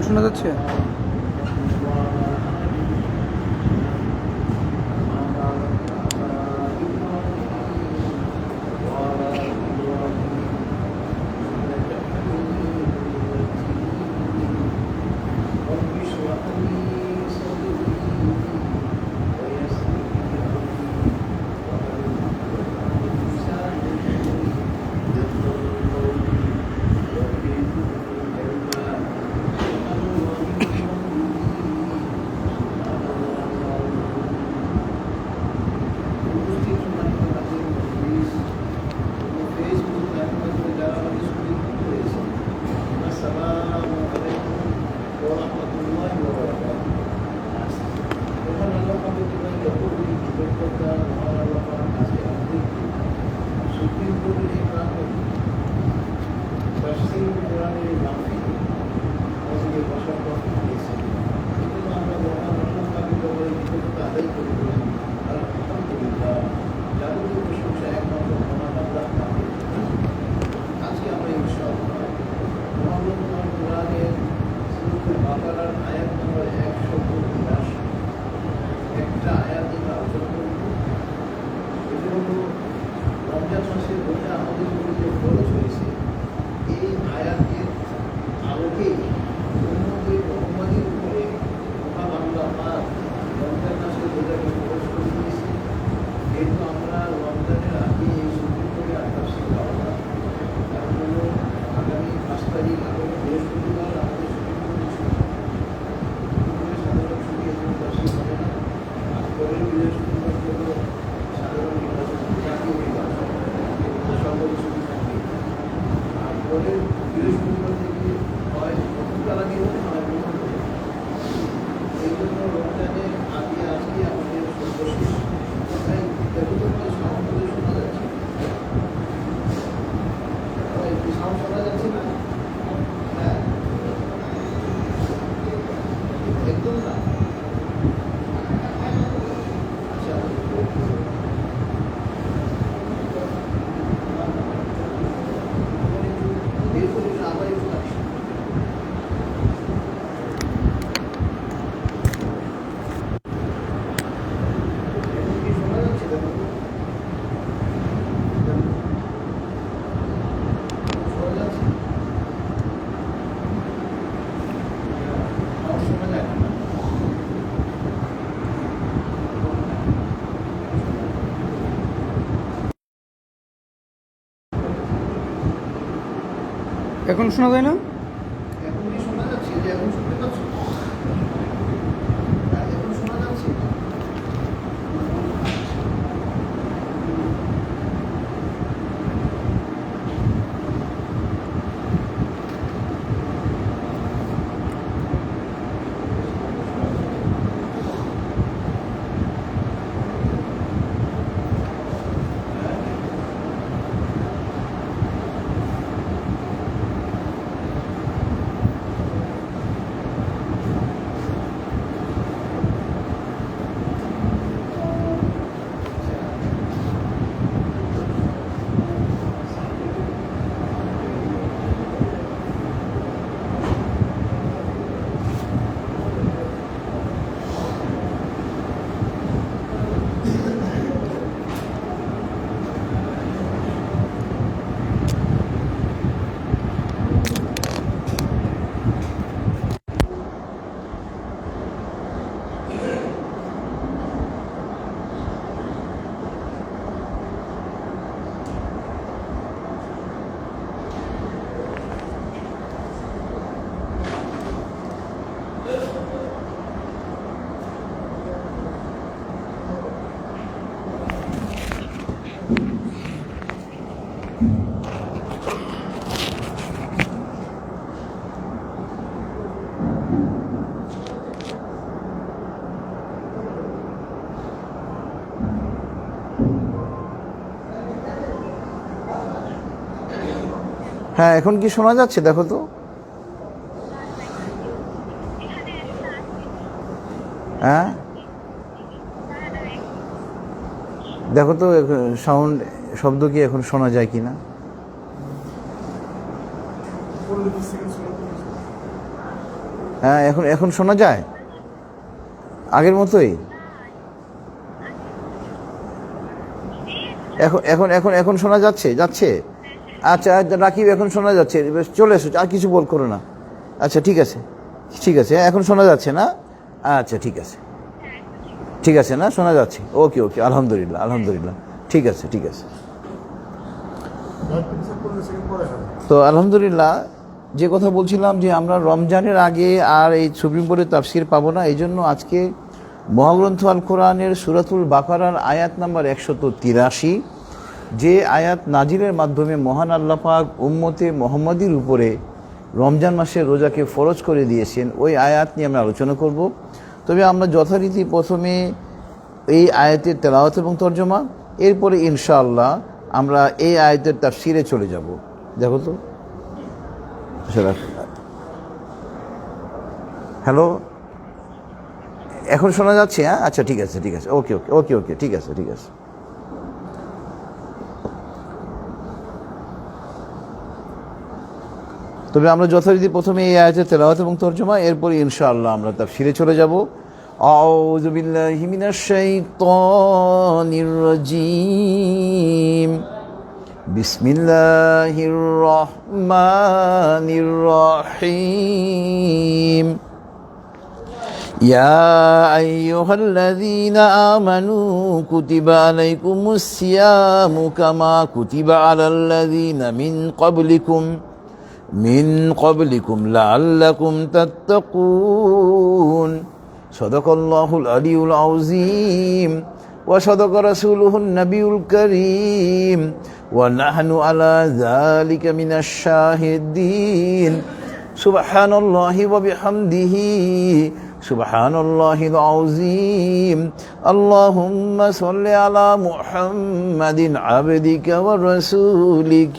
শোনা যাচ্ছে? এখন শোনা যায় না? হ্যাঁ, এখন কি শোনা যাচ্ছে দেখো তো? হ্যাঁ, দেখো তো সাউন্ড শব্দ কি এখন শোনা যায় কিনা। হ্যাঁ, এখন এখন শোনা যায় আগের মতোই? এখন এখন এখন এখন শোনা যাচ্ছে? আচ্ছা আচ্ছা, রাকিব এখন শোনা যাচ্ছে, বেশ, চলে এসো, আর কিছু বল করো না। আচ্ছা ঠিক আছে, ঠিক আছে, এখন শোনা যাচ্ছে না? আচ্ছা ঠিক আছে, ঠিক আছে, না শোনা যাচ্ছে, ওকে ওকে, আলহামদুলিল্লাহ আলহামদুলিল্লাহ, ঠিক আছে ঠিক আছে। তো আলহামদুলিল্লাহ, যে কথা বলছিলাম যে আমরা রমজানের আগে আর এই সুপ্রিম কোর্টের তাফসির পাবো না, এই জন্য আজকে মহাগ্রন্থ আল কোরআনের সূরাতুল বাকারার আয়াত নাম্বার 183, যে আয়াত নাজিলের মাধ্যমে মহান আল্লাহ পাক উম্মতে মুহাম্মাদির উপরে রমজান মাসের রোজাকে ফরজ করে দিয়েছেন, ওই আয়াত নিয়ে আমরা আলোচনা করব। তবে আমরা যথারীতি প্রথমে এই আয়াতের তেলাওয়াত এবং তর্জমা, এরপরে ইনশাআল্লাহ আমরা এই আয়াতের তাফসিরে চলে যাব। দেখো তো, হ্যালো, এখন শোনা যাচ্ছে? হ্যাঁ, আচ্ছা ঠিক আছে ঠিক আছে, ওকে ওকে ওকে ওকে, ঠিক আছে ঠিক আছে। তবে আমরা যথারীতি প্রথমে এই আয়াতের তেলাওয়াত এবং তর্জমা, এরপর ইনশাআল্লাহ আমরা তাফসিরে চলে যাব। আউযু বিল্লাহি মিনাশ শাইতানির রাজীম। বিসমিল্লাহির রহমানির রহিম। ইয়া আইয়ুহাল্লাযীনা আমানু কুতিবা আলাইকুমুস সিয়ামু কামা কুতিবা আলাল্লাযীনা মিন ক্বাবলিকুম লাআল্লাকুম তাত্তাকুন। সাদাকাল্লাহুল আলিয়্যুল আযীম ওয়া সাদাকা রাসূলুহুন নাবিয়্যুল কারীম ওয়া নাহনু আলা যালিকা মিনাশ শাহিদিন। সুবহানাল্লাহি ওয়া বিহামদিহি সুবহানাল্লাহিল আযীম। আল্লাহুম্মা সাল্লি আলা মুহাম্মাদিন আবদিকা ওয়া রাসূলিক।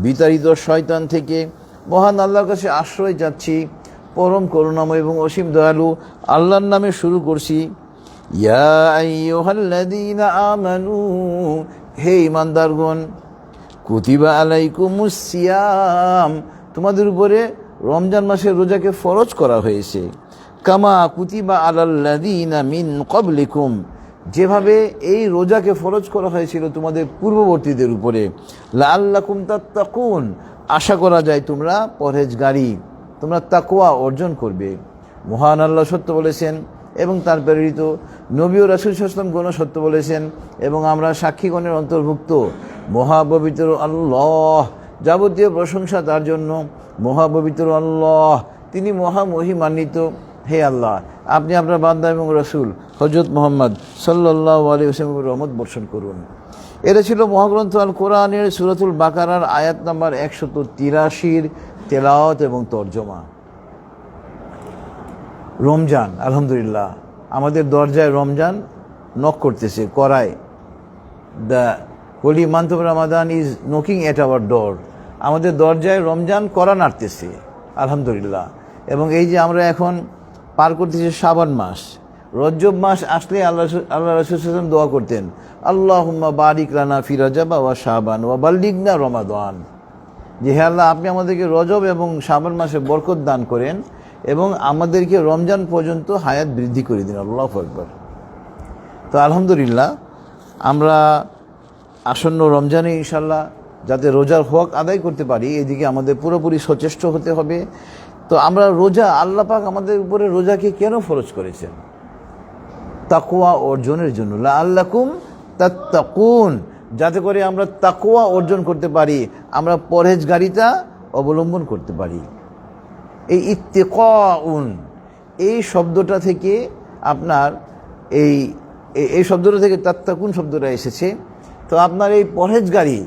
বিতাড়িত শয়তান থেকে মহান আল্লাহর কাছে আশ্রয় চাচ্ছি, পরম করুণাময় এবং অসীম দয়ালু আল্লাহর নামে শুরু করছি। ইয়া আইয়ুহাল্লাযীনা আমানু, হে ঈমানদারগণ, কুতিবা আলাইকুমুস সিয়াম, তোমাদের উপরে রমজান মাসের রোজাকে ফরজ করা হয়েছে। কামা কুতিবা আলাল্লাযীনা মিন ক্বাবলিকুম, যেভাবে এই রোজাকে ফরজ করা হয়েছিল তোমাদের পূর্ববর্তীদের উপরে। লাআল্লাকুম তাত্তাকুন, আশা করা যায় তোমরা পরহেজগারী, তোমরা তাকওয়া অর্জন করবে। মহান আল্লাহ সত্য বলেছেন এবং তার প্রেরিত নবী ও রাসূল সাল্লাল্লাহু আলাইহি ওয়াসাল্লাম সত্য বলেছেন, এবং আমরা সাক্ষীগণের অন্তর্ভুক্ত। মহাপবিত্র আল্লাহ, যাবতীয় প্রশংসা তার জন্য। মহাপবিত্র আল্লাহ, তিনি মহামহিমান্বিত। হে আল্লাহ, আপনি আপনার বান্দা এবং রাসূল হযরত মুহাম্মদ সাল্লাল্লাহু আলাইহি ওয়াসাল্লামের রহমত বর্ষণ করুন। এটা ছিল মহাগ্রন্থ আল কোরআনের সূরাতুল বাকারার আয়াত নাম্বার 183 তেলাওয়াত এবং তর্জমা। রমজান, আলহামদুলিল্লাহ, আমাদের দরজায় রমজান নক করতেছে, করায়। The Holi month of Ramadan is knocking at hour ডোর। আমাদের দরজায় রমজান করা নাড়তেছে, আলহামদুলিল্লাহ। এবং এই যে আমরা এখন পার করতেছি শাবান মাস, রজব মাস আসলে আল্লাহ রাসূল সাল্লাল্লাহু আলাইহি ওয়াসাল্লাম দোয়া করতেন, আল্লাহুম্মা বারিক লানা ফি রজব ওয়া শাবান ওয়া বাল্লিগনা রমাদান, যে হে আল্লাহ, আপনি আমাদেরকে রজব এবং শাবান মাসে বরকত দান করেন এবং আমাদেরকে রমজান পর্যন্ত হায়াত বৃদ্ধি করে দিন। আল্লাহু আকবার। তো আলহামদুলিল্লাহ, আমরা আসন্ন রমজানে ইনশাল্লাহ যাতে রোজার হক আদায় করতে পারি, এদিকে আমাদের পুরোপুরি সচেষ্ট হতে হবে। তো আমরা রোজা, আল্লাহ পাক আমাদের উপরে রোজাকে কেন ফরজ করেছেন? তাকওয়া অর্জনের জন্য। লাআল্লাকুম তাত্তাকুন, যাতে করে আমরা তাকওয়া অর্জন করতে পারি, আমরা পরহেজগারিতা অবলম্বন করতে পারি। এই ইত্তিকাউন, এই শব্দটা থেকে আপনার এই শব্দটা থেকে তাত্তাকুন শব্দটা এসেছে। তো আপনার এই পরহেজগারি,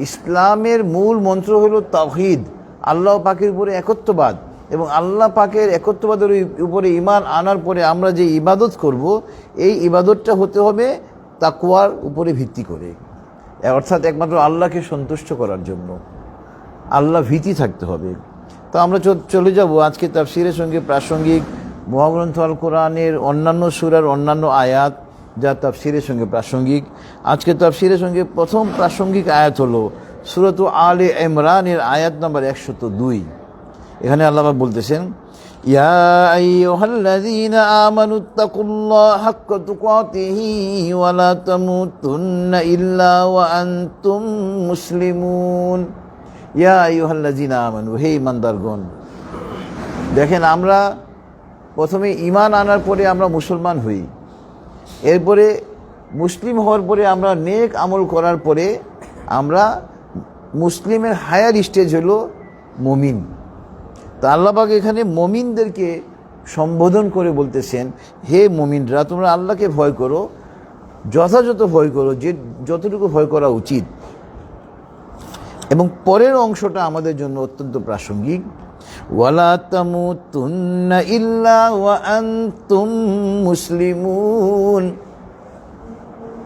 ইসলামের মূল মন্ত্র হলো তাওহীদ, আল্লাহ পাকের উপরে একত্ববাদ, এবং আল্লাহ পাকের একত্ববাদের উপরে ঈমান আনার পরে আমরা যে ইবাদত করব, এই ইবাদতটা হতে হবে তাকওয়ার উপরে ভিত্তি করে, অর্থাৎ একমাত্র আল্লাহকে সন্তুষ্ট করার জন্য আল্লাহ ভীতি থাকতে হবে। তো আমরা চলে যাব আজকে তাফসিরের সঙ্গে প্রাসঙ্গিক মহাগ্রন্থ আল কোরআনের অন্যান্য সূরার অন্যান্য আয়াত, যা তাফসিরের সঙ্গে প্রাসঙ্গিক। আজকে তাফসিরের সঙ্গে প্রথম প্রাসঙ্গিক আয়াত হলো সূরাত আলে ইমরানের আয়াত নম্বর 102। এখানে আল্লাহ বলতেছেন, ইয়া আইয়ুহাল্লাযীনা আমানুত্তাকুল্লাহা হাক্কা তুকাতিহি ওয়া লা তামুতুন্না ইল্লা ওয়া আনতুম মুসলিমুন। ইয়া আইয়ুহাল্লাযীনা আমানু, হে ঈমানদারগণ। দেখেন, আমরা প্রথমে ঈমান আনার পরে আমরা মুসলমান হই, এরপরে মুসলিম হওয়ার পরে আমরা নেক আমল করার পরে আমরা মুসলিমের হায়ার স্টেজ হলো মুমিন। তা আল্লাহ পাক এখানে মুমিনদেরকে সম্বোধন করে বলতেছেন, হে মুমিনরা, তোমরা আল্লাহকে ভয় করো, যথাযথ ভয় করো, যে যতটুকু ভয় করা উচিত। এবং পরের অংশটা আমাদের জন্য অত্যন্ত প্রাসঙ্গিক, ওয়ালা তামুতুন্না ইল্লা ওয়া আনতুম মুসলিমুন।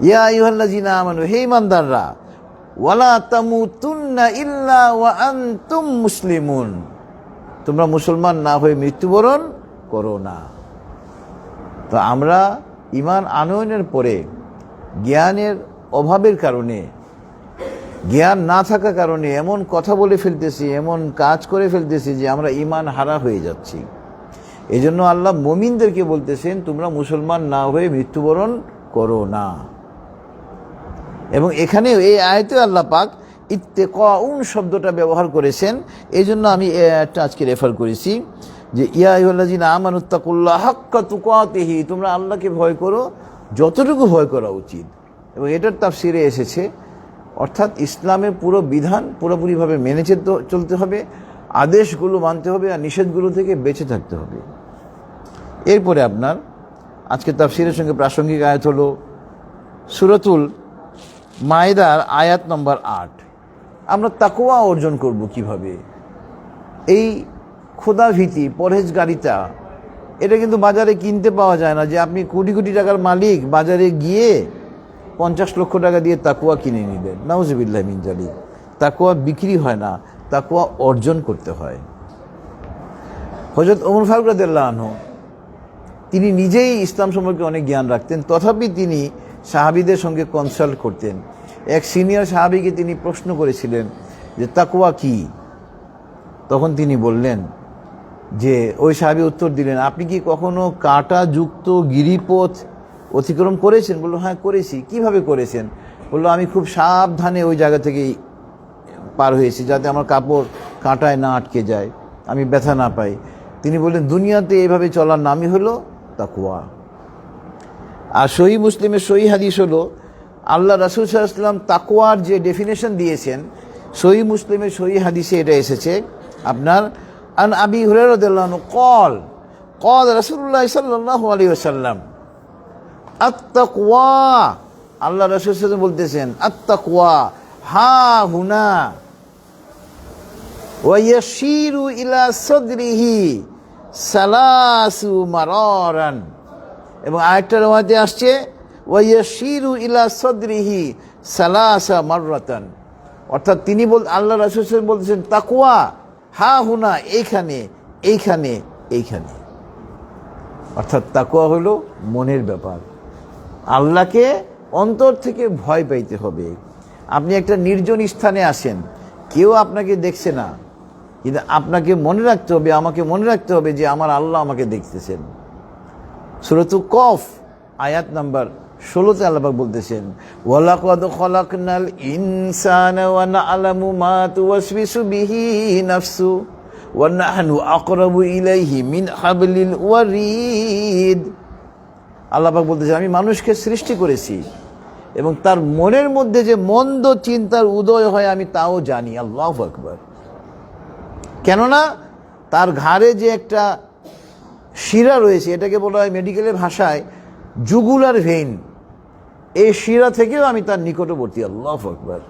ইয়া আইয়ুহাল্লাযীনা আমানু, হে ঈমানদাররা, ওয়ালা তামুতুন্না ইল্লা ওয়া আনতুম মুসলিমুন, তোমরা মুসলমান না হয়ে মৃত্যুবরণ করো না। তো আমরা ঈমান আনয়নের পরে জ্ঞানের অভাবের কারণে, জ্ঞান না থাকার কারণে এমন কথা বলে ফেলতেছি, এমন কাজ করে ফেলতেছি যে আমরা ঈমান হারা হয়ে যাচ্ছি। এই জন্য আল্লাহ মুমিনদেরকে বলতেছেন, তোমরা মুসলমান না হয়ে মৃত্যুবরণ করো না। এবং এখানে এই আয়াতে আল্লাহ পাক ইত্তেকাউন শব্দটা ব্যবহার করেছেন। এই জন্য আমি এই আয়াতটা আজকে রেফার করেছি যে ইয়া আইয়ুহাল্লাযীনা আমানুত্তাকুল্লাহা হাক্কা তুকাতিহি, তোমরা আল্লাহকে ভয় করো যতটুকু ভয় করা উচিত। এবং এটার তাফসিরে এসেছে, অর্থাৎ ইসলামের পুরো বিধান পুরোপুরিভাবে মেনে চলতে হবে, আদেশগুলো মানতে হবে আর নিষেধগুলো থেকে বেঁচে থাকতে হবে। এরপরে আপনার আজকে তাফসিরের সঙ্গে প্রাসঙ্গিক আয়াত হলো সূরাতুল মায়েদার আয়াত নম্বর 8। আমরা তাকওয়া অর্জন করব কিভাবে? এই খোদাভীতি, পরহেজগারিতা, এটা কিন্তু বাজারে কিনতে পাওয়া যায় না। যে আপনি কোটি কোটি টাকার মালিক, বাজারে গিয়ে 50 লক্ষ টাকা দিয়ে তাকওয়া কিনে নিলেন, নাউজুবিল্লাহ মিন যালিক। তাকওয়া বিক্রি হয় না, তাকওয়া অর্জন করতে হয়। হযরত ওমর ফারুক রাদিয়াল্লাহু আনহু, তিনি নিজেই ইসলাম সম্পর্কে অনেক জ্ঞান রাখতেন, তথাপি তিনি সাহাবীদের সঙ্গে কনসাল্ট করতেন। এক সিনিয়র সাহাবীকে তিনি প্রশ্ন করেছিলেন যে তাকওয়া কি? তখন তিনি বললেন যে, ওই সাহাবী উত্তর দিলেন, আপনি কি কখনো কাঁটাযুক্ত গিরিপথ অতিক্রম করেছেন? বললো, হ্যাঁ করেছি। কিভাবে করেছেন? বললো, আমি খুব সাবধানে ওই জায়গা থেকেই পার হয়েছি, যাতে আমার কাপড় কাঁটায় না আটকে যায়, আমি ব্যথা না পাই। তিনি বললেন, দুনিয়াতে এইভাবে চলার নামই হলো তাকওয়া। আর সহিহ মুসলিমের সহিহ হাদিস হলো, আল্লাহ রাসূল সাল্লাল্লাহু আলাইহি ওয়াসাল্লাম তাকওয়ার যে ডেফিনেশন দিয়েছেন, সহিহ মুসলিমের সহিহ হাদিসে এটা এসেছে আপনার, আন আবি হুরায়রা রাদিয়াল্লাহু আনহু ক্বাল রাসূলুল্লাহ সাল্লাল্লাহু আলাইহি ওয়াসাল্লাম আত-তাকওয়া, আল্লাহ রাসূল সাল্লাল্লাহু আলাইহি ওয়াসাল্লাম বলতেছেন, আত-তাকওয়া হা হুনা ওয়া ইয়াশিরু ইলা সাদরিহি সালাসু মারারান। এবং আরেকটা রওয়ায়াতে আসছে, ওয়া ইয়াশিরু ইলা সাদরিহি সালাসা মাররাতান। অর্থাৎ তিনি আল্লাহ রাসূল সাল্লাল্লাহু আলাইহি ওয়াসাল্লাম বলতেছেন, তাকওয়া হা হুনা, এইখানে এইখানে এইখানে। অর্থাৎ তাকওয়া হলো মনের ব্যাপার। আল্লাহকে অন্তর থেকে ভয় পাইতে হবে। আপনি একটা নির্জন স্থানে আসেন, কেউ আপনাকে দেখছে না, কিন্তু আপনাকে মনে রাখতে হবে, আমাকে মনে রাখতে হবে যে আমার আল্লাহ আমাকে দেখতেছেন। সূরাতুল কফ আয়াত নাম্বার 16-তে আল্লাহ পাক বলতেছেন, ওয়ালাকাদ খালাকনাল ইনসানা ওয়া না'লামু মা তুওয়াসবিসু বিহি নাফসু ওয়া নাহনু আকরাবু ইলাইহি মিন হাবলিল ওয়ারিদ। আল্লাহ পাক বলতেছেন, আমি মানুষকে সৃষ্টি করেছি এবং তার মনের মধ্যে যে মন্দ চিন্তার উদয় হয় আমি তাও জানি। আল্লাহু আকবার। কেননা তার ঘাড়ে যে একটা শিরা রয়েছে, এটাকে বলা হয় মেডিকেলের ভাষায় জুগুলার ভেইন, এই শিরা থেকেও আমি তার নিকটবর্তী। আল্লাহু আকবার।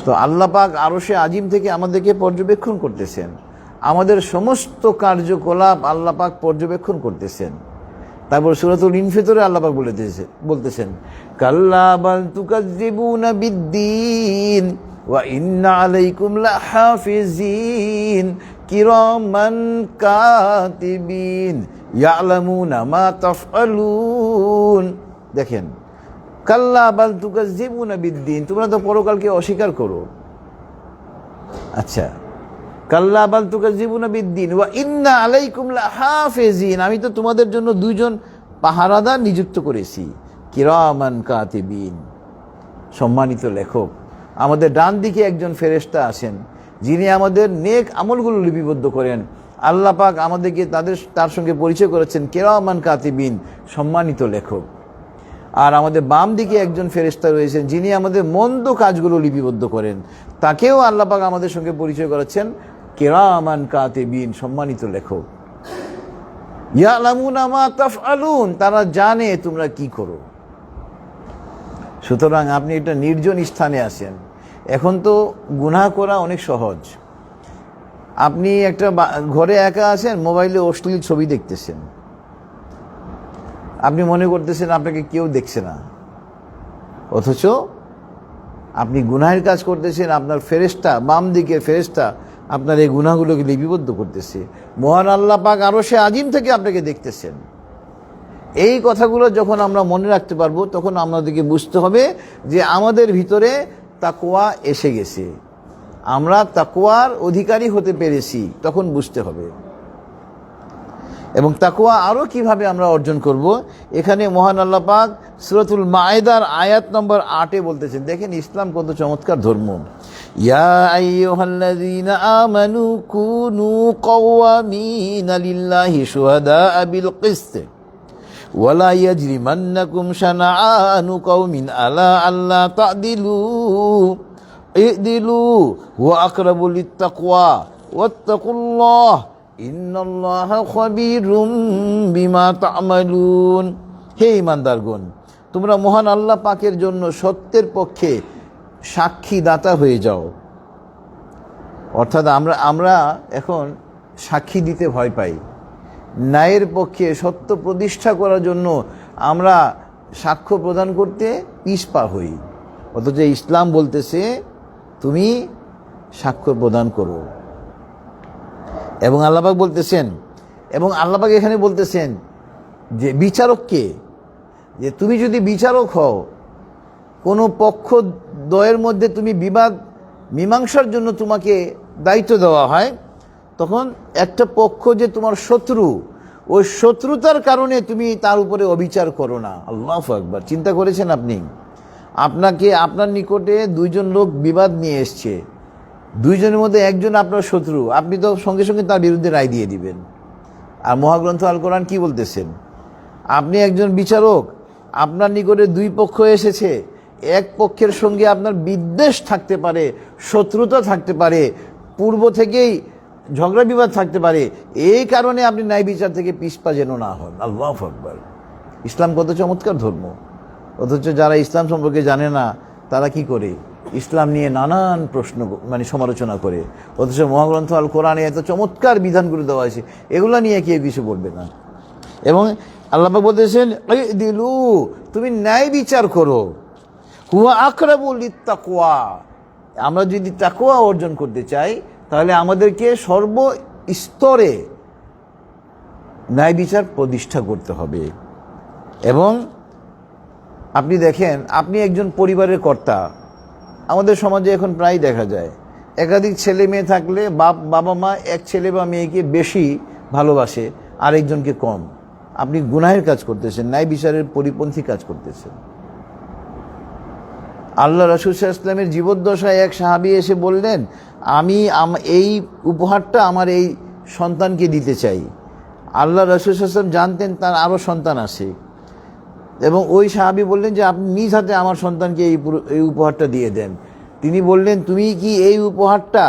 তো আল্লাহ পাক আরশে আজিম থেকে আমাদেরকে পর্যবেক্ষণ করতেছেন, আমাদের সমস্ত কার্যকলাপ আল্লাহ পাক পর্যবেক্ষণ করতেছেন। তারপর সূরাতুল ইনফিতরে আল্লাহ পাক বলতেছেন, কাল্লা বাল তুকাজ্জিবুনা বিদ্দীন ওয়া ইন্না আলাইকুম লাহাফিজিন কিরামান কাতিবিন ইয়ালামুনা মা তাফআলুন। দেখেন, কাল্লা বাল তুকাজ্জিবুনা বিদ্দীন, তোমরা তো পরকালকে অস্বীকার করো। আচ্ছা, কাল্লা বাল তুকাজ্জিবুনা বিদ্দিন ওয়া ইন্না আলাইকুম লাহাফিজিন, আমি তো তোমাদের জন্য দুইজন পাহারাদার নিযুক্ত করেছি, কিরামান কাতিবিন, সম্মানিত লেখক। আমাদের ডান দিকে একজন ফেরেশতা আছেন যিনি আমাদের নেক আমলগুলো লিপিবদ্ধ করেন। আল্লাহ পাক আমাদেরকে তার সঙ্গে পরিচয় করেছেন কিরামান কাতিবিন, সম্মানিত লেখক। আর আমাদের বাম দিকে একজন ফেরেশতা রয়েছেন যিনি আমাদের মন্দ কাজগুলো লিপিবদ্ধ করেন, তাকেও আল্লাহ পাক আমাদের সঙ্গে পরিচয় করেছেন কিরামান কাতিবিন, সম্মানিত লেখক। ইয়ালামুনা মা তাফআলুন, তারা জানে তোমরা কি করো। সুতরাং আপনি একটা নির্জন স্থানে আছেন। এখন তো গুনাহ করা অনেক সহজ। আপনি একটা ঘরে একা আছেন, মোবাইলে অশ্লীল ছবি দেখতেছেন, আপনি মনে করতেছেন আপনাকে কেউ দেখছে না, অথচ আপনি গুনাহের কাজ করতেছেন। আপনার ফেরেশতা, বাম দিকের ফেরেশতা আপনার এই গুনাহগুলোকে লিপিবদ্ধ করতেছে। মহান আল্লাহ পাক আরশে আজিম থেকে আপনাকে দেখতেছেন। এই কথাগুলো যখন আমরা মনে রাখতে পারবো, তখন আমাদেরকে বুঝতে হবে যে আমাদের ভিতরে তাকওয়া এসে গেছে, আমরা তাকওয়ার অধিকারী হতে পেরেছি, তখন বুঝতে হবে। এবং তাকওয়া আরও কিভাবে আমরা অর্জন করব, এখানে মহান আল্লাহ পাক সূরাতুল মায়েদার আয়াত নম্বর 8-এ বলতেছেন। দেখেন ইসলাম কত চমৎকার ধর্ম। ইয়া আইয়ুহাল্লাযীনা আমানু কুনু কাওয়ামিনা লিল্লাহি শুহাদাআ বিল কিসত ওয়ালা ইয়াজরিমান্নাকুম শানাআনু কওমিন আলা আল্লা তা'দিলু ইদিলু ওয়া আকরাবু লিত্তাকওয়া ওয়াত্তাকুল্লাহ ইন্নাল্লাহা খাবীরুম বিমা তা'মালুন। হে ঈমানদারগণ, তোমরা মহান আল্লাহ পাকের জন্য সত্যের পক্ষে সাক্ষীদাতা হয়ে যাও। অর্থাৎ আমরা এখন সাক্ষী দিতে ভয় পাই। ন্যায়ের পক্ষে সত্য প্রতিষ্ঠা করার জন্য আমরা সাক্ষ্য প্রদান করতে পিছপা হই, অথচ ইসলাম বলতেছে তুমি সাক্ষ্য প্রদান করো। এবং আল্লাহ পাক বলতেছেন, এবং আল্লাহ পাক এখানে বলতেছেন যে বিচারককে, যে তুমি যদি বিচারক হও, কোনো পক্ষ দ্বয়ের মধ্যে তুমি বিবাদ মীমাংসার জন্য তোমাকে দায়িত্ব দেওয়া হয়, তখন একটা পক্ষ যে তোমার শত্রু, ওই শত্রুতার কারণে তুমি তার উপরে অবিচার করো না। আল্লাহু আকবার। চিন্তা করেছেন আপনি, আপনার নিকটে দুইজন লোক বিবাদ নিয়ে এসছে, দুইজনের মধ্যে একজন আপনার শত্রু, আপনি তো সঙ্গে সঙ্গে তার বিরুদ্ধে রায় দিয়ে দিবেন। আর মহাগ্রন্থ আল কোরআন কি বলতেছেন? আপনি একজন বিচারক, আপনার নিকটে দুই পক্ষ এসেছে, এক পক্ষের সঙ্গে আপনার বিদ্বেষ থাকতে পারে, শত্রুতা থাকতে পারে, পূর্ব থেকেই ঝগড়া বিবাদ থাকতে পারে, এই কারণে আপনি ন্যায় বিচার থেকে পিছপা যেন না হন। আল্লাহু আকবার। ইসলাম কত চমৎকার ধর্ম, অথচ যারা ইসলাম সম্পর্কে জানে না তারা কি করে? ইসলাম নিয়ে নানান প্রশ্ন সমালোচনা করে, অথচ মহাগ্রন্থ আল কোরআনে এত চমৎকার বিধানগুলো দেওয়া হয়েছে, এগুলো নিয়ে কেউ কিছু বলবে না। এবং আল্লাহ পাক বলতেছেন দিলু, তুমি ন্যায় বিচার করো, হুয়া আকরাবু লিত্তাকওয়া। আমরা যদি তাকওয়া অর্জন করতে চাই, তাহলে আমাদেরকে সর্বস্তরে ন্যায় বিচার প্রতিষ্ঠা করতে হবে। এবং আপনি দেখেন, আপনি একজন পরিবারের কর্তা। আমাদের সমাজে এখন প্রায় দেখা যায় একাধিক ছেলে মেয়ে থাকলে বাবা মা এক ছেলে বা মেয়েকে বেশি ভালোবাসে, আরেকজনকে কম। আপনি গুনাহের কাজ করতেছেন, ন্যায় বিচারের পরিপন্থী কাজ করতেছেন। আল্লাহ রাসূল সাল্লাল্লাহু আলাইহি ওয়াসাল্লামের জীবদ্দশায় এক সাহাবী এসে বললেন, আমি এই উপহারটা আমার এই সন্তানকে দিতে চাই। আল্লাহ রাসূল সাল্লাল্লাহু আলাইহি ওয়াসাল্লাম জানতেন তার আরও সন্তান আছে, এবং ওই সাহাবী বললেন যে আপনি নিজ হাতে আমার সন্তানকে এই উপহারটা দিয়ে দেন। তিনি বললেন, তুমি কি এই উপহারটা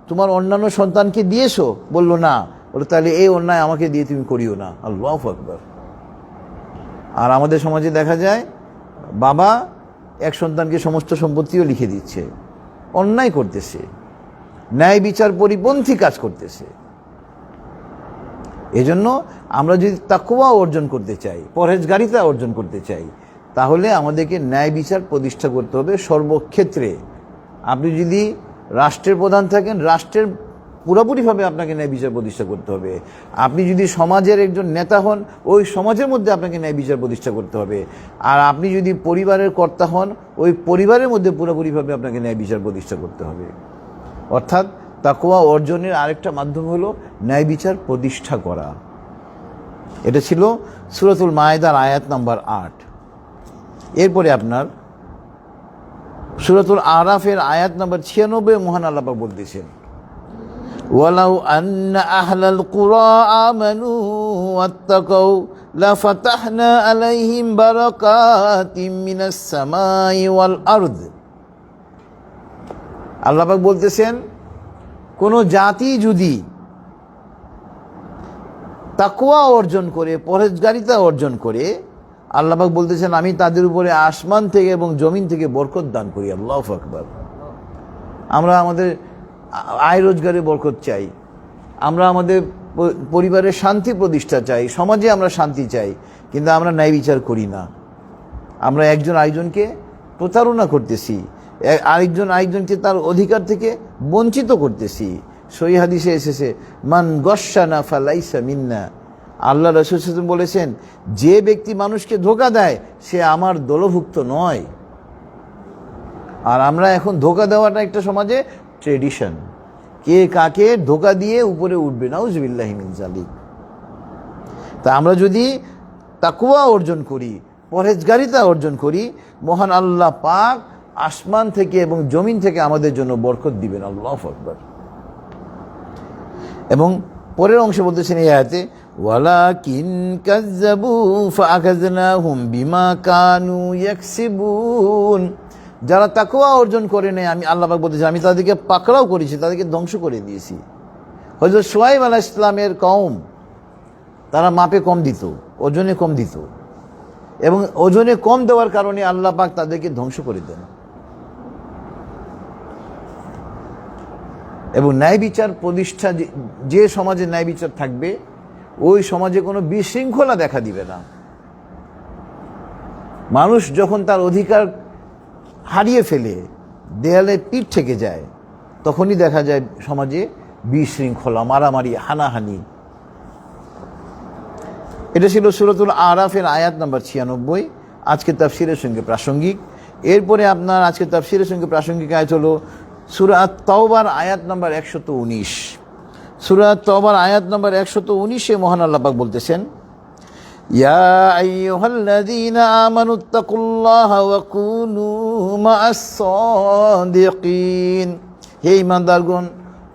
তোমার অন্যান্য সন্তানকে দিয়েছো? বলল না। বলল, তাহলে এই অন্যায় আমাকে দিয়ে তুমি করিও না। আল্লাহু আকবার। আর আমাদের সমাজে দেখা যায় বাবা এক সন্তানকে সমস্ত সম্পত্তিও লিখে দিচ্ছে, অন্যায় করতেছে, ন্যায় বিচার পরিপন্থী কাজ করতেছে। এজন্য আমরা যদি তাকওয়া অর্জন করতে চাই, পরহেজগারিতা অর্জন করতে চাই, তাহলে আমাদেরকে ন্যায় বিচার প্রতিষ্ঠা করতে হবে সর্বক্ষেত্রে। আপনি যদি রাষ্ট্রের প্রধান থাকেন, রাষ্ট্রের পুরোপুরিভাবে আপনাকে ন্যায় বিচার প্রতিষ্ঠা করতে হবে। আপনি যদি সমাজের একজন নেতা হন, ওই সমাজের মধ্যে আপনাকে ন্যায় বিচার প্রতিষ্ঠা করতে হবে। আর আপনি যদি পরিবারের কর্তা হন, ওই পরিবারের মধ্যে পুরোপুরিভাবে আপনাকে ন্যায় বিচার প্রতিষ্ঠা করতে হবে। অর্থাৎ তাকওয়া অর্জনের আরেকটা মাধ্যম হলো ন্যায় বিচার প্রতিষ্ঠা করা। এটা ছিল সূরাতুল মায়েদার আয়াত নাম্বার 8। এরপরে আপনার সূরাতুল আরাফের আয়াত নাম্বার 96 মহান আল্লাহ পাক বলতেছেন, ওয়ালাউ আন্না আহলাল কুরা আমানু ওয়াত্তাকাউ লাফাতাহনা আলাইহিম বারাকাতিম মিনাস সামাই ওয়াল আরদ। আল্লাহ পাক বলতেছেন, কোন জাতি যদি তাকওয়া অর্জন করে, পরহেজগারিতা অর্জন করে, আল্লাহ পাক বলতেছেন আমি তাদের উপরে আসমান থেকে এবং জমিন থেকে বরকত দান করি। আল্লাহু আকবার। আমরা আমাদের আয় রোজগারে বরকত চাই, আমরা আমাদের পরিবারের শান্তি প্রতিষ্ঠা চাই, সমাজে আমরা শান্তি চাই, কিন্তু আমরা ন্যায় বিচার করি না। আমরা একজন আরেকজনকে প্রতারণা করতেছি, আরেকজন আরেকজনকে তার অধিকার থেকে বঞ্চিত করতেছি। সহিহ হাদিসে এসেছে, মান গশ্বানা ফালাইসা মিন্না। আল্লাহ রাসূল সাল্লাল্লাহু আলাইহি ওয়াসাল্লাম বলেছেন, যে ব্যক্তি মানুষকে ধোঁকা দেয় সে আমার দলভুক্ত নয়। আর আমরা এখন ধোঁকা দেওয়াটা একটা সমাজে ট্রেডিশন, কে কাকে ধোঁকা দিয়ে উপরে উঠবে, নাউজুবিল্লাহি মিন যালিক। তা আমরা যদি তাকওয়া অর্জন করি, পরহেজগারিতা অর্জন করি, মহান আল্লাহ পাক আসমান থেকে এবং জমিন থেকে আমাদের জন্য বরকত দিবেন। আল্লাহু আকবার। এবং পরের অংশে বলতেছেন এই আয়াতে, ওয়ালাকিন কাযযাবু ফাআখাযনাহুম বিমা কানু ইয়াকসিবুন। যারা তাকওয়া অর্জন করে নেয়, আমি আল্লাহ পাক বলতেছি আমি তাদেরকে পাকড়াও করেছি, তাদেরকে ধ্বংস করে দিয়েছি। হযরত শুআয়ব আলাইহিস সালামের কওম, তারা মাপে কম দিত, ওজনে কম দিত, এবং ওজনে কম দেওয়ার কারণে আল্লাহ পাক তাদেরকে ধ্বংস করে দেন। এবং ন্যায় বিচার প্রতিষ্ঠা, যে সমাজে ন্যায় বিচার থাকবে ওই সমাজে কোনো বিশৃঙ্খলা দেখা দিবে না। মানুষ যখন তার অধিকার হারিয়ে ফেলে, দেয়ালে পিঠ থেকে যায়, তখনই দেখা যায় সমাজে বিশৃঙ্খলা, মারামারি, হানাহানি। এটা ছিল সূরাতুল আরাফের আয়াত নাম্বার 96, আজকে তাফসীরের সঙ্গে প্রাসঙ্গিক। এরপরে আপনার আজকে তাফসীরের সঙ্গে প্রাসঙ্গিক আয়াত হলো সূরা আত-তাওবার আয়াত নাম্বার 119। সূরা আত-তাওবার আয়াত নাম্বার 119-এ মহান আল্লাহ পাক বলতেছেন, ইয়া আইয়ুহাল্লাযীনা আমানুত্তাকুল্লাহা ওয়া কুনু মা'আস সাদিকিন। হে ঈমানদারগণ,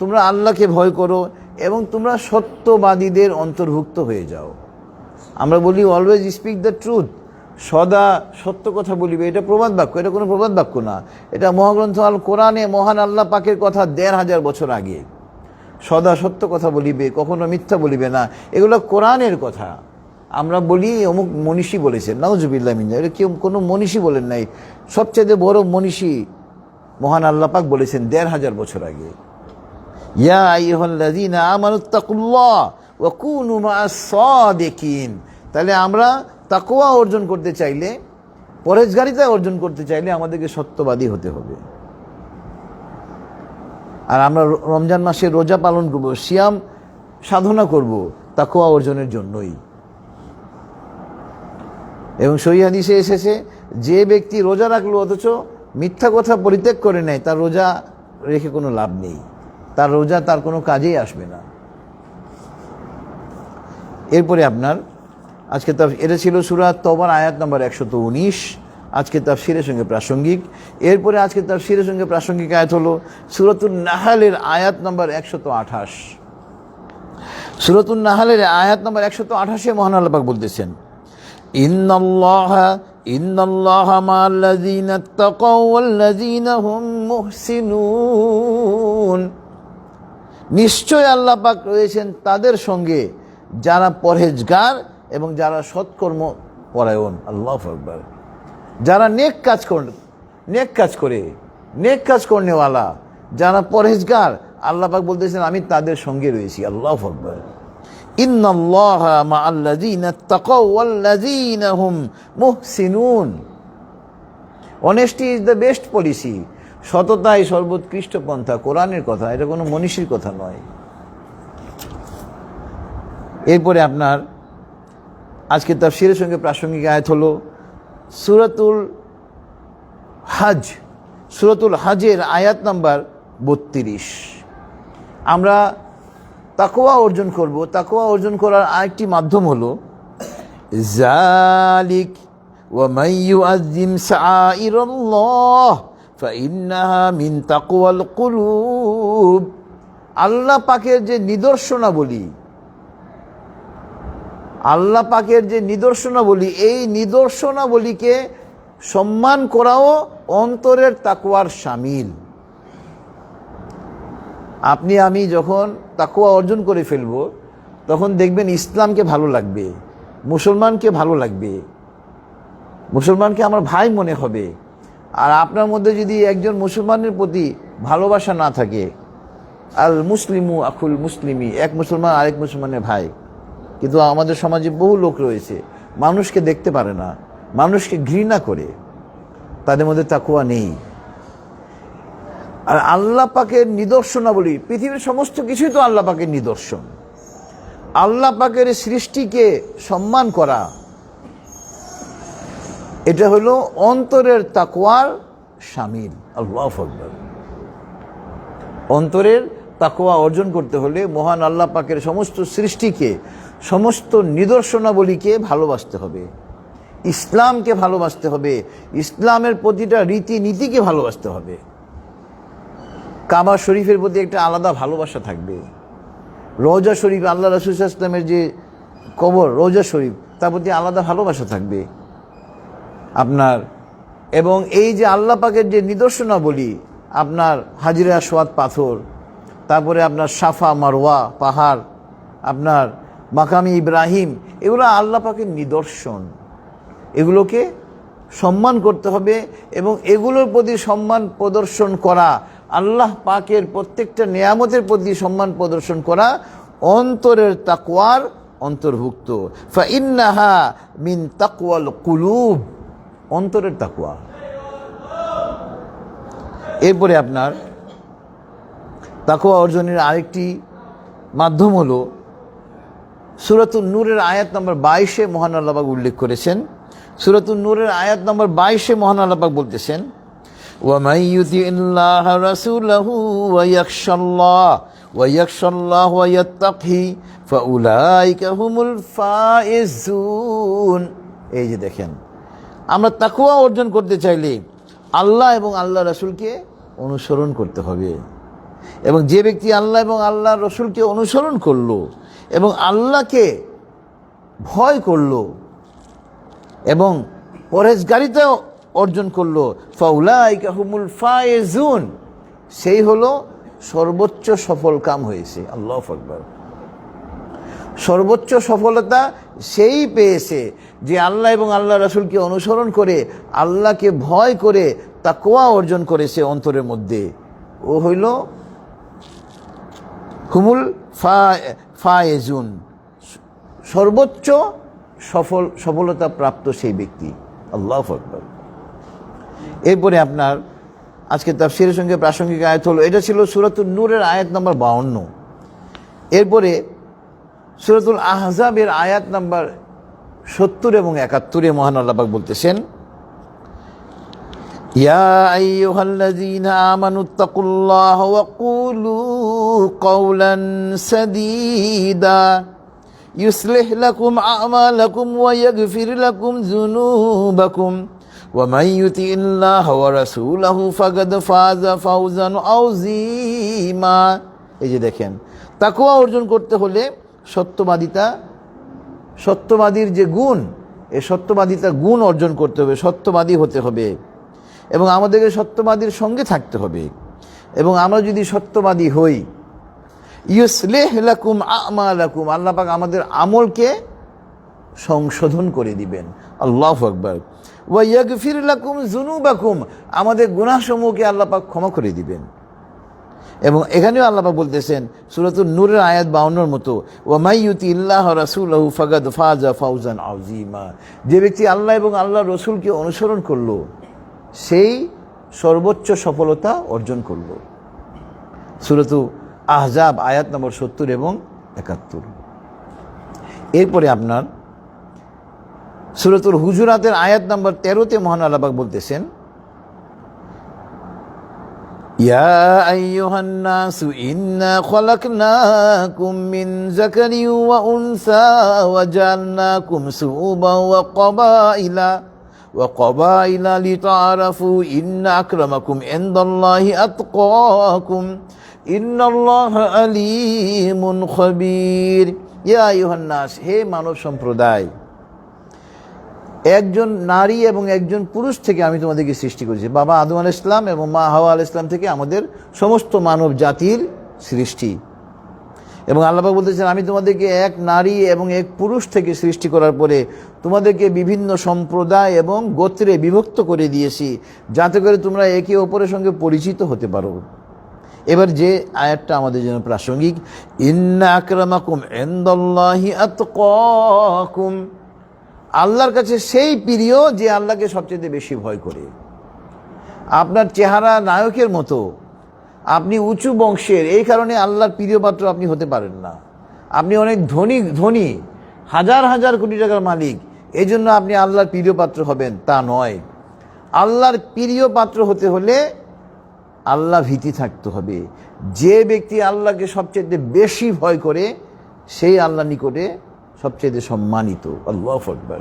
তোমরা আল্লাহকে ভয় করো এবং তোমরা সত্যবাদীদের অন্তর্ভুক্ত হয়ে যাও। আমরা বলি অলওয়েজ স্পিক দ্য ট্রুথ, সদা সত্য কথা বলিবে। এটা প্রবাদ বাক্য, এটা কোনো প্রবাদ বাক্য না, এটা মহাগ্রন্থ আল কোরআনে মহান আল্লাহ পাকের কথা ১৫০০ বছর আগে। সদা সত্য কথা বলিবে, কখনো মিথ্যা বলিবে না, এগুলো কোরআনের কথা। আমরা বলি অমুক মনীষী বলেছেন, নাউজুবিল্লাহ মিন যালিক। এটা কেউ কোনো মনীষী বলেন নাই, সবচেয়ে বড় মনীষী মহান আল্লাহ পাক বলেছেন ১৫০০ বছর আগে। ইয়া আইয়ুহাল্লাযীনা আমানুত্তাকুল্লাহ ওয়া কুনু মা'আস সাদিকিন। তাহলে আমরা তাকওয়া অর্জন করতে চাইলে, পরহেজগারিতা অর্জন করতে চাইলে আমাদেরকে সত্যবাদী হতে হবে। আর আমরা রমজান মাসে রোজা পালন করব, সিয়াম সাধনা করব তাকওয়া অর্জনের জন্যই। এবং সহিহ হাদিসে এসেছে, যে ব্যক্তি রোজা রাখলো অথচ মিথ্যা কথা পরিত্যাগ করে নেয়, তার রোজা রেখে কোনো লাভ নেই, তার রোজা তার কোনো কাজেই আসবে না। এরপরে আপনার আজকে এটা ছিল সূরা আত-তাওবার আয়াত নাম্বার 119, আজকে তাফসীরের সঙ্গে প্রাসঙ্গিক। এরপরে আজকে তাফসীরের সঙ্গে প্রাসঙ্গিক আয়াত হলো সূরাতুন নাহলের আয়াত নাম্বার 128। সূরাতুন নাহলের আয়াত নাম্বার 128-এ মহান আল্লাহ পাক বলতেছেন, ইন্নাল্লাহা মা'আল্লাযীনা তাকাও ওয়াল্লাযীনা হুম মুহসিনুন। নিশ্চয় আল্লাহ পাক রয়েছেন তাদের সঙ্গে যারা পরহেজগার এবং যারা সৎকর্ম পরায়ণ। আল্লাহু আকবার। যারা নেক কাজ করে নেক কাজ করনেওয়ালা, যারা পরহেজগার, আল্লাহ পাক বলতেছেন আমি তাদের সঙ্গে রয়েছি। আল্লাহু আকবার। ইন্নাল্লাহা মা'আল্লাযীনা তাকাও ওয়াল্লাযীনা হুম মুহসিনুন। Honesty is the best policy. সততাই সর্বোৎকৃষ্ট পন্থা, কোরআনের কথা, এটা কোনো মনীষীর কথা নয়। এরপরে আপনার আজকে তাফসীরের সঙ্গে প্রাসঙ্গিক আয়াত হলো সূরাতুল হজের আয়াত নাম্বার 32। আমরা তাকওয়া অর্জন করব। তাকওয়া অর্জন করার আরেকটি মাধ্যম হলো যালিক ওয়া মান ইউআযযিম শাআইরাল্লাহ ফাইন্নাহা মিন তাকওয়াল কুলুব। আল্লাহ পাকের যে নিদর্শনাবলী, আল্লাহ পাকের যে নিদর্শনাবলী, এই নিদর্শনাবলীকে সম্মান করাও অন্তরের তাকওয়ার শামিল। আপনি আমি যখন তাকওয়া অর্জন করে ফেলব, তখন দেখবেন ইসলামকে ভালো লাগবে, মুসলমানকে ভালো লাগবে, মুসলমানকে আমার ভাই মনে হবে। আর আপনার মধ্যে যদি একজন মুসলমানের প্রতি ভালোবাসা না থাকে, আল মুসলিমু আখুল মুসলিমি, এক মুসলমান আরেক মুসলমানের ভাই। কিন্তু আমাদের সমাজে বহু লোক রয়েছে মানুষকে দেখতে পারে না, মানুষকে ঘৃণা করে, তাদের মধ্যে তাকওয়া নেই। আর আল্লাহ পাকের নিদর্শনাবলী, পৃথিবীর সমস্ত কিছুই তো আল্লাহ পাকের নিদর্শন। আল্লাহ পাকের সৃষ্টিকে সম্মান করা, এটা হলো অন্তরের তাকওয়ার শামিল। আল্লাহু আকবার। অন্তরের তাকওয়া অর্জন করতে হলে মহান আল্লাহ পাকের সমস্ত সৃষ্টিকে, সমস্ত নিদর্শনাবলীকে ভালোবাসতে হবে, ইসলামকে ভালোবাসতে হবে, ইসলামের প্রতিটা রীতিনীতিকে ভালোবাসতে হবে। কাবা শরীফের প্রতি একটা আলাদা ভালোবাসা থাকবে। রওজা শরীফ, আল্লাহ রাসূল সাল্লাল্লাহু আলাইহি ওয়াসাল্লামের যে কবর রওজা শরীফ, তার প্রতি আলাদা ভালোবাসা থাকবে আপনার। এবং এই যে আল্লাহ পাকের যে নিদর্শনাবলী, আপনার হাজরে আসওয়াদ পাথর, তারপরে আপনার সাফা মারওয়া পাহাড়, আপনার মাকামি ইব্রাহিম, এগুলো আল্লাহ পাকের নিদর্শন। এগুলোকে সম্মান করতে হবে এবং এগুলোর প্রতি সম্মান প্রদর্শন করা, আল্লাহ পাকের প্রত্যেকটা নেয়ামতের প্রতি সম্মান প্রদর্শন করা অন্তরের তাকওয়ার অন্তর্ভুক্ত। ফাইন্নাহা মিন তাকওয়াল কুলুব, অন্তরের তাকওয়া। এরপরে আপনার তাকওয়া অর্জনের আরেকটি মাধ্যম হলো সূরাতুন নূরের আয়াত নম্বর 22-এ মহান আল্লাহ পাক উল্লেখ করেছেন। সূরাতুন নূরের আয়াত নম্বর 22-এ মহান আল্লাহ পাক বলতেছেন, ওয়া মান ইউতিইল্লাহা রাসূলাহু ওয়া ইয়াখশাল্লাহ ওয়া ইয়াত্তাকি ফাউলাইকা হুমুল ফায়েজুন। এই যে দেখেন, আমরা তাকওয়া অর্জন করতে চাইলে আল্লাহ এবং আল্লাহ রাসূলকে অনুসরণ করতে হবে। এবং যে ব্যক্তি আল্লাহ এবং আল্লাহ রাসূলকে অনুসরণ করলো এবং আল্লাহকে ভয় করলো এবং পরহেজগারিতা অর্জন করলো, ফাউলাইকা হুমুল ফায়েজুন, সেই হলো সর্বোচ্চ সফল কাম হয়েছে। আল্লাহু আকবার। সর্বোচ্চ সফলতা সেই পেয়েছে যে আল্লাহ এবং আল্লাহ রাসূলকে অনুসরণ করে, আল্লাহকে ভয় করে তাকওয়া অর্জন করেছে অন্তরের মধ্যে। ও হইল হুমুল ফায়েজুন, সর্বোচ্চ সফলতা প্রাপ্ত সেই ব্যক্তি। আল্লাহু আকবার। এরপরে আপনার আজকে তাফসীরের সঙ্গে প্রাসঙ্গিক আয়াত হলো, এটা ছিল সূরাতুন নূরের আয়াত নম্বর 52। এরপরে সূরাতুল আহজাবের আয়াত নম্বর 70 এবং 71-এ মহান আল্লাহ পাক বলতেছেন, ইয়া আইয়ুহাল্লাযীনা আমানুত্তাকুল্লাহা ওয়া কুলু কাওলান সাদীদা ইউসলিহ লাকুম আ'মালাকুম ওয়া ইয়াগফির লাকুম যুনুবাকুম ওয়া মান ইউতিইল্লাহা ওয়া রাসূলাহু ফাকাদ ফাযা ফাওজান আযীমা। এই যে দেখেন, তাকওয়া অর্জন করতে হলে সত্যবাদীর যে গুণ, এই সত্যবাদিতা গুণ অর্জন করতে হবে, সত্যবাদী হতে হবে এবং আমাদেরকে সত্যবাদীর সঙ্গে থাকতে হবে। এবং আমরা যদি সত্যবাদী হই, ইউসলিহ লাকুম আ'মালাকুম, আল্লাহ পাক আমাদের আমলকে সংশোধন করে দিবেন। আল্লাহু আকবার। ওয়া ইয়াগফির লাকুম যুনুবাকুম, আমাদের গুনাহসমূহকে আল্লাহ পাক ক্ষমা করে দিবেন। এবং এখানেও আল্লাহ পাক বলতেছেন সূরাতুন নূরের আয়াত 52-এর মতো, ওয়া মান ইউতিইল্লাহা রাসূলাহু ফাকাদ ফাযা ফাওজান আযীমা, যে ব্যক্তি আল্লাহ এবং আল্লাহ রসুলকে অনুসরণ করলো সেই সর্বোচ্চ সফলতা অর্জন করলো। সূরাতুল আহজাব আয়াত নম্বর 70 এবং 71। এরপরে আপনার সূরাতুল হুজুরাতের আয়াত নম্বর 13-তে মহান আল্লাহ পাক বলতেছেন, ইয়া আইয়ুহান নাসু ইন্না খলাকনাকুম মিন যাকারিন ওয়া উনসা ওয়া জাআলনাকুম শুউবান ওয়া ক্বাবাইলা লিতাআরাফু ইন্না আকরামাকুম ইনদাল্লাহি আতকাকুম ইন্নাল্লাহা আলীমুন খাবীর। ইয়া আইয়ুহান নাস, হে মানব সম্প্রদায়, একজন নারী এবং একজন পুরুষ থেকে আমি তোমাদেরকে সৃষ্টি করেছি। বাবা আদম আলাইহিস সালাম এবং মা হাওয়া আলাইহিস সালাম থেকে আমাদের সমস্ত মানব জাতির সৃষ্টি। এবং আল্লাহ পাক বলতেছেন, আমি তোমাদেরকে এক নারী এবং এক পুরুষ থেকে সৃষ্টি করার পরে তোমাদেরকে বিভিন্ন সম্প্রদায় এবং গোত্রে বিভক্ত করে দিয়েছি, যাতে করে তোমরা একে অপরের সঙ্গে পরিচিত হতে পারো। এবার যে আয়াতটা আমাদের জন্য প্রাসঙ্গিক, ইন্না আকরামাকুম ইনদাল্লাহি আতকাকুম, আল্লাহর কাছে সেই প্রিয় যে আল্লাহকে সবচেয়ে বেশি ভয় করে। আপনার চেহারা নায়কের মতো, আপনি উঁচু বংশের, এই কারণে আল্লাহর প্রিয় পাত্র আপনি হতে পারেন না। আপনি অনেক ধনী, হাজার হাজার কোটি টাকার মালিক, এই জন্য আপনি আল্লাহর প্রিয় পাত্র হবেন তা নয়। আল্লাহর প্রিয় পাত্র হতে হলে আল্লাহ ভীতি থাকতে হবে। যে ব্যক্তি আল্লাহকে সবচেয়ে বেশি ভয় করে সেই আল্লাহর নিকটে সবচেয়ে সম্মানিত। আল্লাহু আকবার।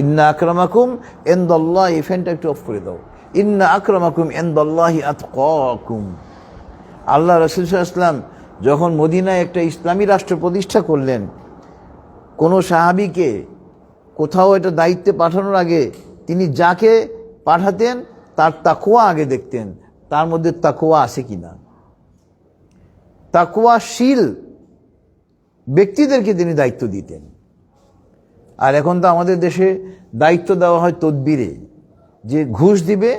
ইন্না আকরামাকুম ইনদাল্লাহি, ফ্যানটা একটু অফ করে দাও। ইন্না আকরামাকুম ইনদাল্লাহি আতকাকুম। আল্লাহ রাসূল সাল্লাল্লাহু আলাইহি ওয়াসাল্লাম যখন মদিনায় একটা ইসলামী রাষ্ট্র প্রতিষ্ঠা করলেন, কোনো সাহাবীকে কোথাও এটা দায়িত্বে পাঠানোর আগে তিনি যাকে পাঠাতেন তার তাকওয়া আগে দেখতেন, তার মধ্যে তাকওয়া আছে কিনা। তাকওয়াশীল ব্যক্তিদেরকে তিনি দায়িত্ব দিতেন। আর এখন তো আমাদের দেশে দায়িত্ব দেওয়া হয় তদবিরে, যে ঘুষ দিবে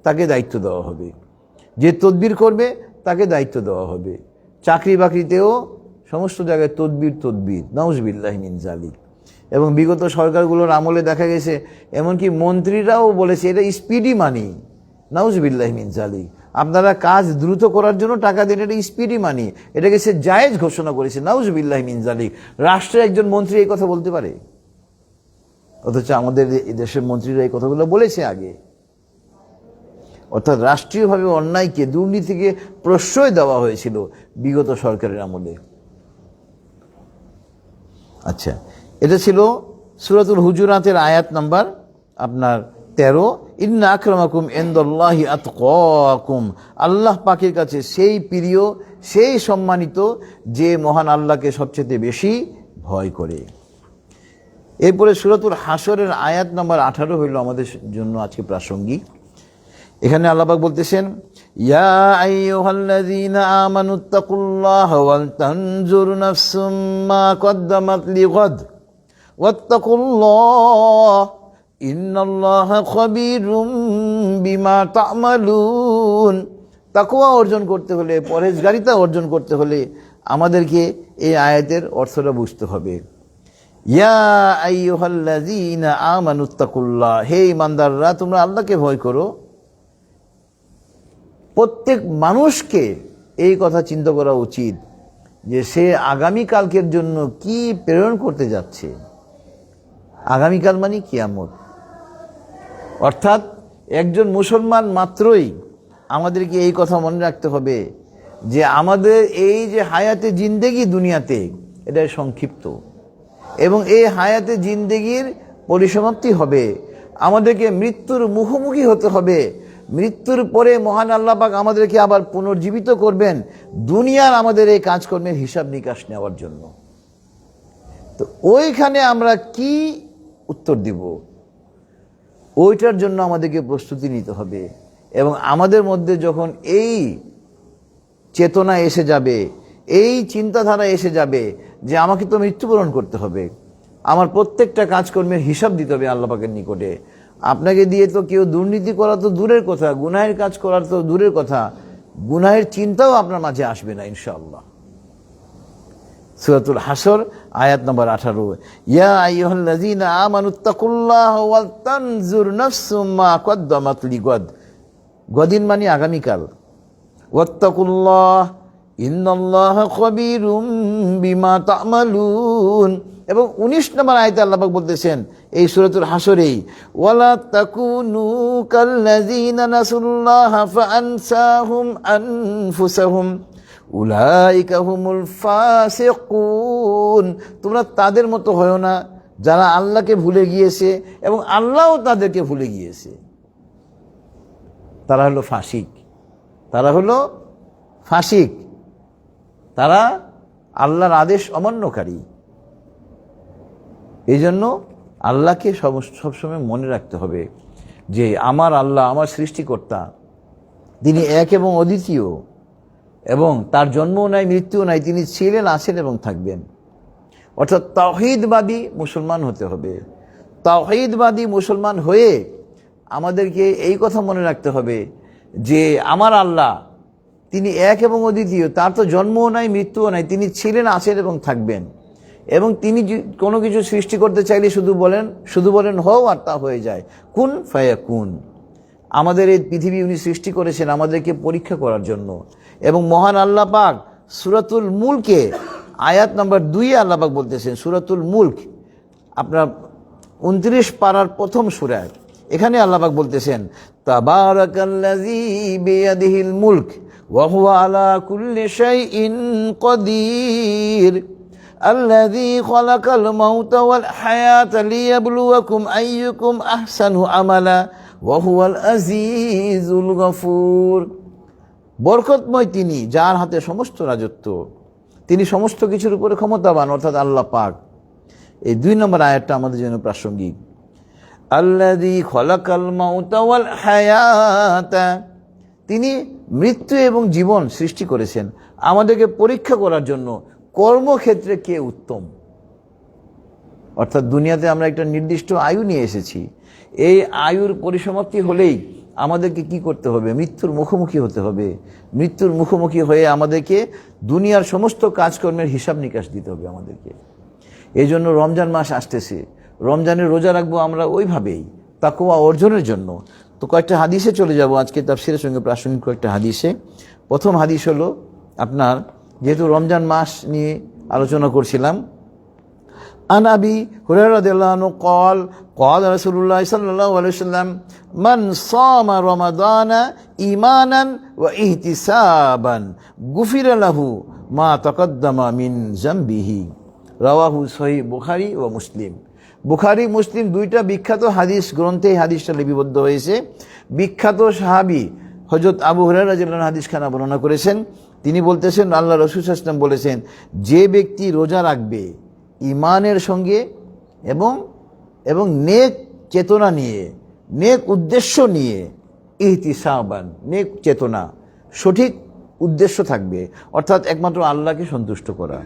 তাকে দায়িত্ব দেওয়া হবে, যে তদবির করবে তাকে দায়িত্ব দেওয়া হবে। চাকরি বাকরিতেও সমস্ত জায়গায় তদবির, নাউজুবিল্লাহি মিন যালিক। এবং বিগত সরকারগুলোর আমলে দেখা গেছে এমনকি মন্ত্রীরাও বলেছে এটা স্পিডি মানি, নাউজুবিল্লাহি মিন যালিক। আপনারা কাজ দ্রুত করার জন্য টাকা দেন, এটা স্পিডি মানি, এটাকে সে জায়েজ ঘোষণা করেছে, নাউজুবিল্লাহি মিন যালিক। রাষ্ট্রের একজন মন্ত্রী এই কথা বলতে পারে? অথচ আমাদের দেশের মন্ত্রীরা এই কথাগুলো বলেছে আগে। অর্থাৎ রাষ্ট্রীয়ভাবে অন্যায়কে, দুর্নীতিকে প্রশ্রয় দেওয়া হয়েছিল বিগত সরকারের আমলে। আচ্ছা, এটা ছিল সূরাতুল হুজুরাতের আয়াত নাম্বার আপনার 13। ইন্না আকরামাকুম ইনদাল্লাহি আতকাকুম, আল্লাহ পাকের কাছে সেই প্রিয়, সেই সম্মানিত যে মহান আল্লাহকে সবচেয়ে বেশি ভয় করে। এরপরে সূরাতুল হাসরের আয়াত নাম্বার 18 হইল আমাদের জন্য আজকে প্রাসঙ্গিক। এখানে আল্লাহ পাক বলতেছেন, ইয়া আইয়ুহাল্লাযীনা আমানুত্তাকুল্লাহা ওয়াল তানজুর নাফসুম মা কদ্দামাত লিগাদ ওয়াত্তাকুল্লাহ ইন্নাল্লাহা খাবীরুম বিমা তা'মালুন। তাকওয়া অর্জন করতে হলে, পরহেজগারিতা অর্জন করতে হলে আমাদেরকে এই আয়াতের অর্থটা বুঝতে হবে। ইয়া আইয়ুহাল্লাযীনা আমানুত্তাকুল্লাহ, হে ঈমানদাররা তোমরা আল্লাহকে ভয় করো। প্রত্যেক মানুষকে এই কথা চিন্তা করা উচিত যে সে আগামীকালকের জন্য কি প্রেরণ করতে যাচ্ছে। আগামীকাল মানে কিয়ামত। অর্থাৎ একজন মুসলমান মাত্রই আমাদেরকে এই কথা মনে রাখতে হবে যে আমাদের এই যে হায়াতে জিন্দেগি দুনিয়াতে, এটা সংক্ষিপ্ত এবং এই হায়াতে জিন্দেগির পরিসমাপ্তি হবে। আমাদেরকে মৃত্যুর মুখোমুখি হতে হবে। মৃত্যুর পরে মহান আল্লাহ পাক আমাদেরকে আবার পুনর্জীবিত করবেন দুনিয়ার আমাদের এই কাজকর্মের হিসাব নিকাশ নেওয়ার জন্য। তো ওইখানে আমরা কি উত্তর দিব, ওইটার জন্য আমাদেরকে প্রস্তুতি নিতে হবে। এবং আমাদের মধ্যে যখন এই চেতনা এসে যাবে, এই চিন্তাধারা এসে যাবে যে আমাকে তো মৃত্যুবরণ করতে হবে, আমার প্রত্যেকটা কাজকর্মের হিসাব দিতে হবে আল্লাহ পাকের নিকটে। আপনাকে দিয়ে তো কেউ দুর্নীতি করা তো দূরের কথা, গুনাহের কাজ করার তো দূরের কথা, গুনাহের চিন্তাও আপনার মাঝে আসবে না ইনশাআল্লাহ। সূরাতুল হাসর আয়াত নম্বর 18, ইয়া আইয়ুহাল্লাযীনা আমানুত্তাকুল্লাহা ওয়াল তানজুর নাফসুম মা কদ্দামাত লিগাদ। গদিন মানে আগামীকাল। ওয়াত্তাকুল্লাহ ইন্নাল্লাহা খাবীরুম বিমা তা'মালুন। এবং 19 নম্বর আয়াতে আল্লাহ পাক বলতেছেন এই সূরাতুল হাসরেই, ওয়ালা তাকুনু কাল্লাযীনা নাসুল্লাহা ফাআনসাহুম আনফুসাহুম উলাইকা হুমুল ফাসিকুন। তোমরা তাদের মতো হয়ো না যারা আল্লাহকে ভুলে গিয়েছে এবং আল্লাহও তাদেরকে ভুলে গিয়েছে। তারা হলো ফাসিক, তারা হলো ফাসিক, তারা আল্লাহর আদেশ অমান্যকারী। এই জন্য আল্লাহকে সবসময় মনে রাখতে হবে যে আমার আল্লাহ, আমার সৃষ্টিকর্তা, তিনি এক এবং অদ্বিতীয়, এবং তার জন্মও নাই, মৃত্যুও নাই, তিনি ছিলেন, আছেন এবং থাকবেন। অর্থাৎ তাওহীদবাদী মুসলমান হতে হবে। তাওহীদবাদী মুসলমান হয়ে আমাদেরকে এই কথা মনে রাখতে হবে যে আমার আল্লাহ, তিনি এক এবং অদ্বিতীয়, তার তো জন্মও নাই, মৃত্যুও নাই, তিনি ছিলেন, আছেন এবং থাকবেন। এবং তিনি কোনো কিছু সৃষ্টি করতে চাইলে শুধু বলেন হও, আর তা হয়ে যায়। কুন ফায়াকুন। আমাদের এই পৃথিবী উনি সৃষ্টি করেছেন আমাদেরকে পরীক্ষা করার জন্য। এবং মহান আল্লাহ পাক সূরাতুল মুলকে আয়াত নম্বর 2 আল্লাহ পাক বলতেছেন, সূরাতুল মুলক আপনার 29 পারার প্রথম সূরা, এখানে আল্লাহ পাক বলতেছেন, তাবারাকাল্লাযী বিয়াদিহিল মুলক ওয়া হুয়া আলা কুল্লি শাইইন কাদির আল্লাযী খালাকাল মাউতা ওয়াল হায়াতা লিয়াবলুয়াকুম আইয়ুকুম আহসানু আমালা ওয়া হুয়াল আজিজুল গফুর। বরকতময় তিনি, যার হাতে সমস্ত রাজত্ব, তিনি সমস্ত কিছুর উপরে ক্ষমতাবান, অর্থাৎ আল্লাহ পাক। এই 2 নম্বর আয়াতটা আমাদের জন্য প্রাসঙ্গিক। আল্লাযী খালাকাল মাউতা ওয়াল হায়াতা, তিনি মৃত্যু এবং জীবন সৃষ্টি করেছেন আমাদেরকে পরীক্ষা করার জন্য কর্মক্ষেত্রে কে উত্তম। অর্থাৎ দুনিয়াতে আমরা একটা নির্দিষ্ট আয়ু নিয়ে এসেছি, এই আয়ুর পরিসমাপ্তি হলেই আমাদেরকে কি করতে হবে? মৃত্যুর মুখোমুখি হতে হবে। মৃত্যুর মুখোমুখি হয়ে আমাদেরকে দুনিয়ার সমস্ত কাজকর্মের হিসাব নিকাশ দিতে হবে আমাদেরকে। এই জন্য রমজান মাস আসতেছে, রমজানের রোজা রাখবো আমরা ওইভাবেই তাকওয়া অর্জনের জন্য। তো কয়েকটা হাদিসে চলে যাব আজকে, তাফসীরের সঙ্গে প্রাসঙ্গিক কয়েকটা হাদিসে। প্রথম হাদিস হলো আপনার, যেহেতু রমজান মাস নিয়ে আলোচনা করছিলাম, আন আবি হুরায়রা রাদিয়াল্লাহু আনহু قال قال رسول الله صلى الله عليه وسلم من صام رمضان إيمانا واحتسابا غفر له ما تقدم من ذنبه রাওয়াহু সহিহ বুখারী ও মুসলিম। বুখারী মুসলিম দুইটা বিখ্যাত হাদিস গ্রন্থে হাদিসটা লিপিবদ্ধ হয়েছে। বিখ্যাত সাহাবী হযরত আবু হুরায়রা রাদিয়াল্লাহু আনহু হাদিসখানা বর্ণনা করেছেন। তিনি বলতেছেন, আল্লাহ রাসূল সাল্লাল্লাহু আলাইহি ওয়াসাল্লাম বলেছেন, যে ব্যক্তি রোজা রাখবে ঈমানের সঙ্গে এবং নেক চেতনা নিয়ে, নেক উদ্দেশ্য নিয়ে, ইহতিসাবান, নেক চেতনা, সঠিক উদ্দেশ্য থাকবে, অর্থাৎ একমাত্র আল্লাহকে সন্তুষ্ট করা।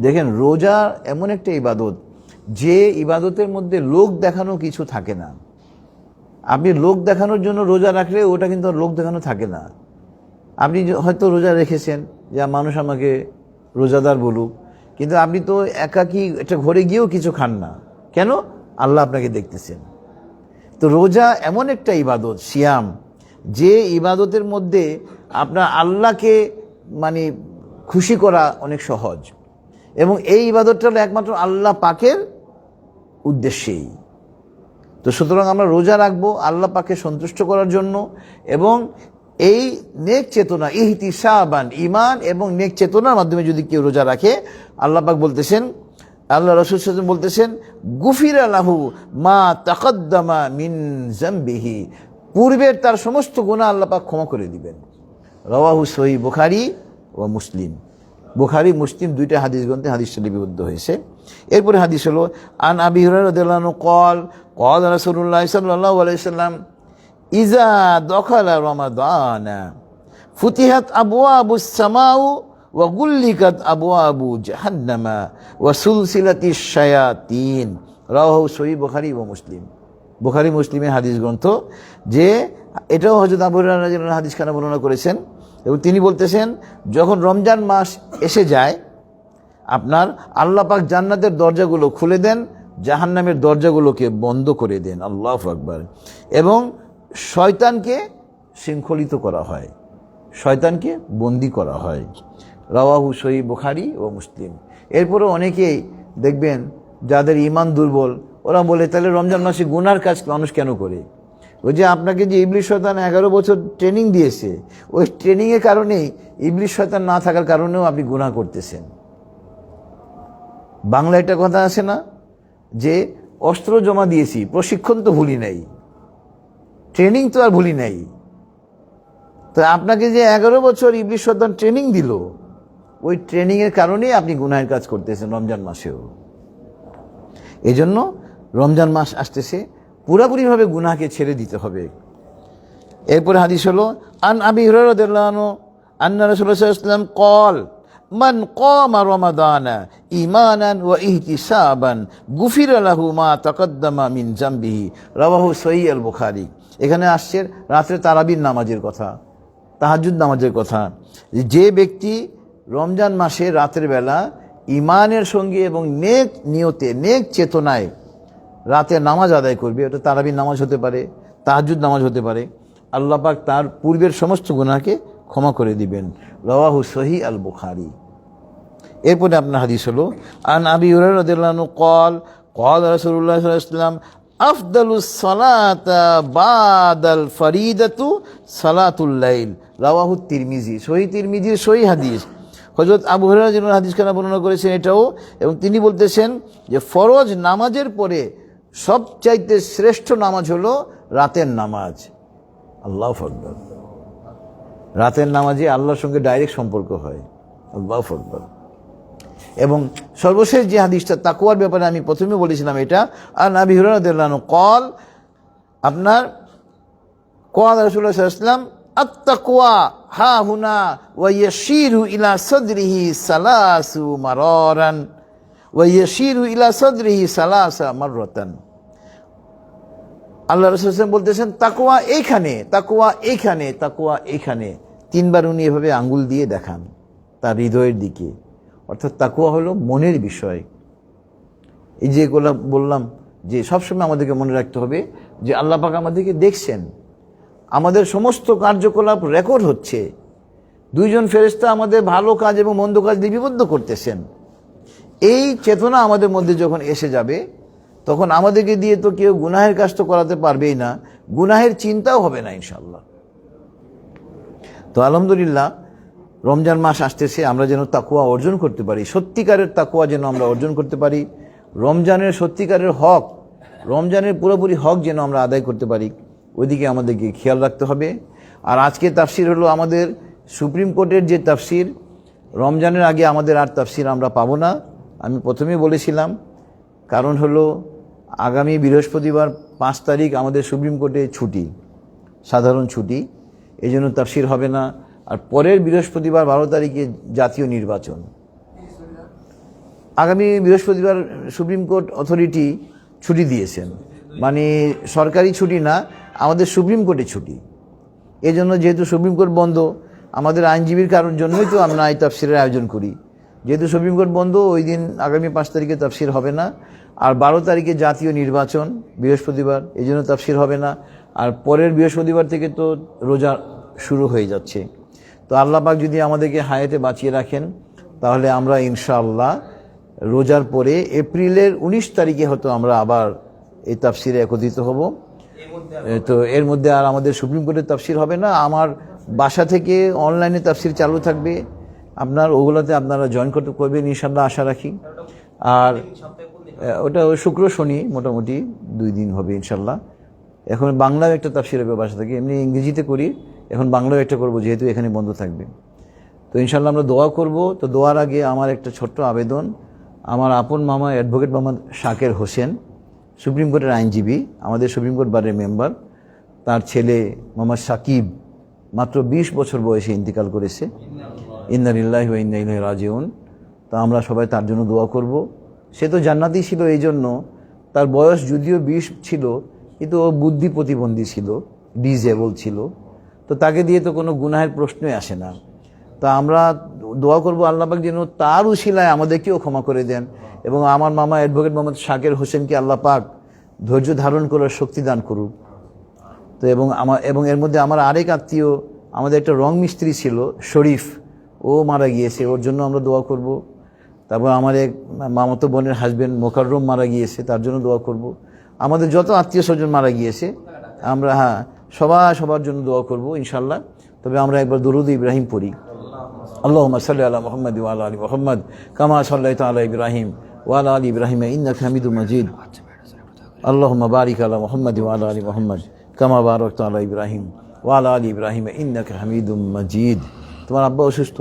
দেখেন, রোজা এমন একটা ইবাদত, যে ইবাদতের মধ্যে লোক দেখানো কিছু থাকে না। আপনি লোক দেখানোর জন্য রোজা রাখলে ওটা কিন্তু লোক দেখানো থাকে না। আপনি হয়তো রোজা রেখেছেন যা মানুষ আমাকে রোজাদার বলুক, কিন্তু আপনি তো একাকী একটা ঘরে গিয়েও কিছু খান না। কেন? আল্লাহ আপনাকে দেখতেছেন। তো রোজা এমন একটা ইবাদত, সিয়াম, যে ইবাদতের মধ্যে আপনার আল্লাহকে মানে খুশি করা অনেক সহজ, এবং এই ইবাদতটা হলো একমাত্র আল্লাহ পাকের উদ্দেশ্যেই। তো সুতরাং আমরা রোজা রাখবো আল্লাহ পাককে সন্তুষ্ট করার জন্য, এবং এই নেক চেতনা, ইহতিসাবান, ঈমান এবং নেক চেতনার মাধ্যমে যদি কেউ রোজা রাখে, আল্লাহ পাক বলতেছেন, আল্লাহ রাসূল সাল্লাল্লাহু আলাইহি ওয়াসাল্লাম বলতেছেন, গুফিরা লাহু মা তাকাদ্দামা মিন যামবিহি, পূর্বের তার সমস্ত গুনাহ আল্লাহ পাক ক্ষমা করে দিবেন। রাওয়াহু সহিহ বুখারী ও মুসলিম। বুখারী মুসলিম দুইটা হাদিস গ্রন্থে হাদিসটা লিপিবদ্ধ হয়েছে। এরপরে হাদিস হলো, আন আবি হুরায়রা রাদিয়াল্লাহু আনহু قال قال رسول الله صلى الله عليه وسلم ইজা দখালা রমাদান ফুতিহাত আবওয়াবুস সামাউ ওয়া গুল্লিকাত আবওয়াবু জাহান্নামা ওয়া সুলসিলাতিশ শায়াতিন। রাওয়াহু সহিহ বুখারী ও মুসলিম। বুখারী মুসলিমের হাদিস গ্রন্থ, যে এটাও হযরত আবু হুরায়রা রাদিয়াল্লাহু আনহু হাদিসখানা বর্ণনা করেছেন। এবং তিনি বলতেছেন, যখন রমজান মাস এসে যায়, আপনার আল্লাহ পাক জান্নাতের দরজাগুলো খুলে দেন, জাহান্নামের দরজাগুলোকে বন্ধ করে দেন। আল্লাহু আকবার। এবং শয়তানকে শৃঙ্খলিত করা হয়, শয়তানকে বন্দী করা হয়। রাওয়াহু সহিহ বুখারী ও মুসলিম। এরপরও অনেকেই দেখবেন যাদের ঈমান দুর্বল, ওরা বলে তাহলে রমজান মাসে গুনার কাজ মানুষ কেন করে? ওই যে আপনাকে যে ইবলিস শয়তান 11 বছর ট্রেনিং দিয়েছে, ওই ট্রেনিংয়ের কারণেই ইবলিস শয়তান না থাকার কারণেও আপনি গুনাহ করতেছেন। বাংলা একটা কথা আছে না যে অস্ত্র জমা দিয়েছি, প্রশিক্ষণ তো ভুলি নাই, ট্রেনিং তো আর ভুলি নাই। তো আপনাকে যে 11 বছর ইবলিস শয়তান ট্রেনিং দিল, ওই ট্রেনিংয়ের কারণেই আপনি গুনাহের কাজ করতেছেন রমজান মাসেও। এই জন্য রমজান মাস আসতেছে, পুরাপুরিভাবে গুনাহকে ছেড়ে দিতে হবে। এরপরে হাদিস হলো, আন আবি হুরায়রা রাদিয়াল্লাহু আনহু আন্না রাসূলুল্লাহ সাল্লাল্লাহু আলাইহি ওয়াসাল্লাম ক্বাল মান ক্বামা রমাদানা ঈমানান ওয়া ইহতিসাবান গুফিরা লাহু মা তাকাদ্দামা মিন যামবিহি, রাওয়াহু সহিহ আল বুখারী। এখানে আসছে রাতে তারাবির নামাজের কথা, তাহাজ্জুদ নামাজের কথা। যে ব্যক্তি রমজান মাসে রাতের বেলা ঈমানের সঙ্গে এবং নেক নিয়তে, নেক চেতনায় রাতে নামাজ আদায় করবে, ওটা তারাবির নামাজ হতে পারে, তাহাজ্জুদ নামাজ হতে পারে, আল্লাহ পাক তার পূর্বের সমস্ত গুনাহকে ক্ষমা করে দিবেন। রাওয়াহু সহিহ আল বুখারী। এরপরে আপনার হাদিস হলো, আন আবি হুরায়রা রাদিয়াল্লাহু আনহু ক্বাল ক্বালা রাসূলুল্লাহ সাল্লাল্লাহু আলাইহি ওয়াসাল্লাম আফদালুস সালাতা বাদাল ফরিদাতু সালাতুল লাইল, রাওয়াহু তিরমিজি। সহিহ তিরমিজির সহিহ হাদিস। হযরত আবু হুরায়রা রাদিয়াল্লাহু আনহু হাদিসখানা বর্ণনা করেছেন এটাও, এবং তিনি বলতেছেন যে ফরজ নামাজের পরে সবচাইতে শ্রেষ্ঠ নামাজ হলো রাতের নামাজ। আল্লাহু আকবার। রাতের নামাজে আল্লাহর সঙ্গে ডাইরেক্ট সম্পর্ক হয়। আল্লাহু আকবার। এবং সর্বশেষ যে হাদিসটা তাকওয়ার ব্যাপারে আমি প্রথমে বলেছিলাম, এটা আন আবি হুরায়রা রাদিয়াল্লাহু আনহু ক্বাল, আপনার ক্বাল রাসূলুল্লাহ সাল্লাল্লাহু আলাইহি ওয়াসাল্লাম আত-তাকওয়া হা হুনা ওয়া ইয়াশিরু ইলা সাদরিহি সালাসু মারারান ওয়া ইয়াশিরু ইলা সাদরিহি সালাসা মাররাতান। আল্লাহ রাসূল সাল্লাল্লাহু আলাইহি ওয়াসাল্লাম বলতেছেন তাকওয়া এইখানে, তাকওয়া এইখানে, তাকওয়া এইখানে। 3 বার উনি এভাবে আঙ্গুল দিয়ে দেখান তার হৃদয়ের দিকে। অর্থাৎ তাকওয়া হলো মনের বিষয়। এই যেগুলো বললাম যে সবসময় আমাদেরকে মনে রাখতে হবে যে আল্লাহ পাক আমাদেরকে দেখছেন, আমাদের সমস্ত কার্যকলাপ রেকর্ড হচ্ছে, 2 জন ফেরেশতা আমাদের ভালো কাজ এবং মন্দ কাজ লিপিবদ্ধ করতেছেন। এই চেতনা আমাদের মধ্যে যখন এসে যাবে, তখন আমাদেরকে দিয়ে তো কেউ গুনাহের কাজ তো করাতে পারবেই না, গুনাহের চিন্তাও হবে না ইনশাআল্লাহ। তো আলহামদুলিল্লাহ, রমজান মাস আসতেছে, আমরা যেন তাকওয়া অর্জন করতে পারি, সত্যিকারের তাকওয়া যেন আমরা অর্জন করতে পারি, রমজানের সত্যিকারের হক, রমজানের পুরোপুরি হক যেন আমরা আদায় করতে পারি, ওইদিকে আমাদেরকে খেয়াল রাখতে হবে। আর আজকে তাফসির হলো আমাদের সুপ্রিম কোর্টের যে তাফসির, রমজানের আগে আমাদের আর তাফসির আমরা পাবো না। আমি প্রথমেই বলেছিলাম, কারণ হলো আগামী বৃহস্পতিবার 5 তারিখ আমাদের সুপ্রিম কোর্টে ছুটি, সাধারণ ছুটি, এই জন্য তাফসির হবে না। আর পরের বৃহস্পতিবার 12 তারিখে জাতীয় নির্বাচন। আগামী বৃহস্পতিবার সুপ্রিম কোর্ট অথরিটি ছুটি দিয়েছেন, মানে সরকারি ছুটি না, আমাদের সুপ্রিম কোর্টে ছুটি। এই জন্য যেহেতু সুপ্রিম কোর্ট বন্ধ, আমাদের আইনজীবীর কারণ জন্যই তো আমরা এই তাফসিরের আয়োজন করি। যেহেতু সুপ্রিম কোর্ট বন্ধ, ওই দিন আগামী 5 তারিখে তাফসির হবে না। আর 12 তারিখে জাতীয় নির্বাচন বৃহস্পতিবার, এই জন্য তাফসির হবে না। আর পরের বৃহস্পতিবার থেকে তো রোজা শুরু হয়ে যাচ্ছে। তো আল্লাহ পাক যদি আমাদেরকে হায়াতে বাঁচিয়ে রাখেন, তাহলে আমরা ইনশাআল্লাহ রোজার পরে এপ্রিলের 19 তারিখে হয়তো আমরা আবার এই তাফসিরে একত্রিত হব। তো এর মধ্যে আর আমাদের সুপ্রিম কোর্টের তাফসির হবে না, আমার বাসা থেকে অনলাইনে তাফসির চালু থাকবে। আপনার ওগুলোতে আপনারা জয়েন করতে করবেন ইনশাআল্লাহ, আশা রাখি। আর ওটা শুক্র শনি মোটামুটি 2 দিন হবে ইনশাআল্লাহ। এখন বাংলায় একটা তাফসির হবে বাসা থেকে, এমনি ইংরেজিতে করি, এখন বাংলায় একটা করব যেহেতু এখানে বন্ধ থাকবে। তো ইনশাআল্লাহ আমরা দোয়া করব। তো দোয়ার আগে আমার একটা ছোট্ট আবেদন, আমার আপন মামা অ্যাডভোকেট মোহাম্মদ শাকের হোসেন, সুপ্রিম কোর্টের আইনজীবী, আমাদের সুপ্রিম কোর্ট বারের মেম্বার, তার ছেলে মোহাম্মদ সাকিব মাত্র 20 বছর বয়সে ইন্তিকাল করেছে। ইন্না লিল্লাহি ওয়া ইন্না ইলাইহি রাজিউন। তো আমরা সবাই তার জন্য দোয়া করব। সে তো জান্নাতি ছিল, এই জন্য তার বয়স যদিও 20 ছিল, কিন্তু ও বুদ্ধি প্রতিবন্ধী ছিল, ডিজেবল ছিল। তো তাকে দিয়ে তো কোনো গুনাহের প্রশ্নই আসে না। তা আমরা দোয়া করব আল্লাহ পাক যেন তার উশিলায় আমাদেরকেও ক্ষমা করে দেন, এবং আমার মামা অ্যাডভোকেট মোহাম্মদ শাকের হোসেনকে আল্লাহ পাক ধৈর্য ধারণ করার শক্তি দান করুক। তো এবং এর মধ্যে আমার আরেক আত্মীয়, আমাদের একটা রং মিস্ত্রি ছিল শরীফ, ও মারা গিয়েছে, ওর জন্য আমরা দোয়া করব। তারপর আমার এক মামাতো বোনের হাজবেন্ড মোকাররম মারা গিয়েছে, তার জন্য দোয়া করব। আমাদের যত আত্মীয় স্বজন মারা গিয়েছে আমরা সবার জন্য দোয়া করব ইনশাল্লাহ। তবে আমরা একবার দরুদ ইব্রাহিম পড়ি। আল্লাহুম্মা সাল্লি আলা মুহাম্মাদ ওয়া আলা আলি মুহাম্মাদ কামা সাল্লাইতা আলা ইব্রাহিম ওয়া আলা আলি ইব্রাহিম ইন্নাকা হামিদুম মাজিদ। আল্লাহুম্মা বারিক আলা মুহাম্মাদ ওয়া আলা আলি মুহাম্মাদ কামা বারাকতা আলা ইব্রাহিম ওয়া আলা আলি ইব্রাহিম ইন্নাকা হামিদুম মাজিদ। তোমার আব্বা অসুস্থ?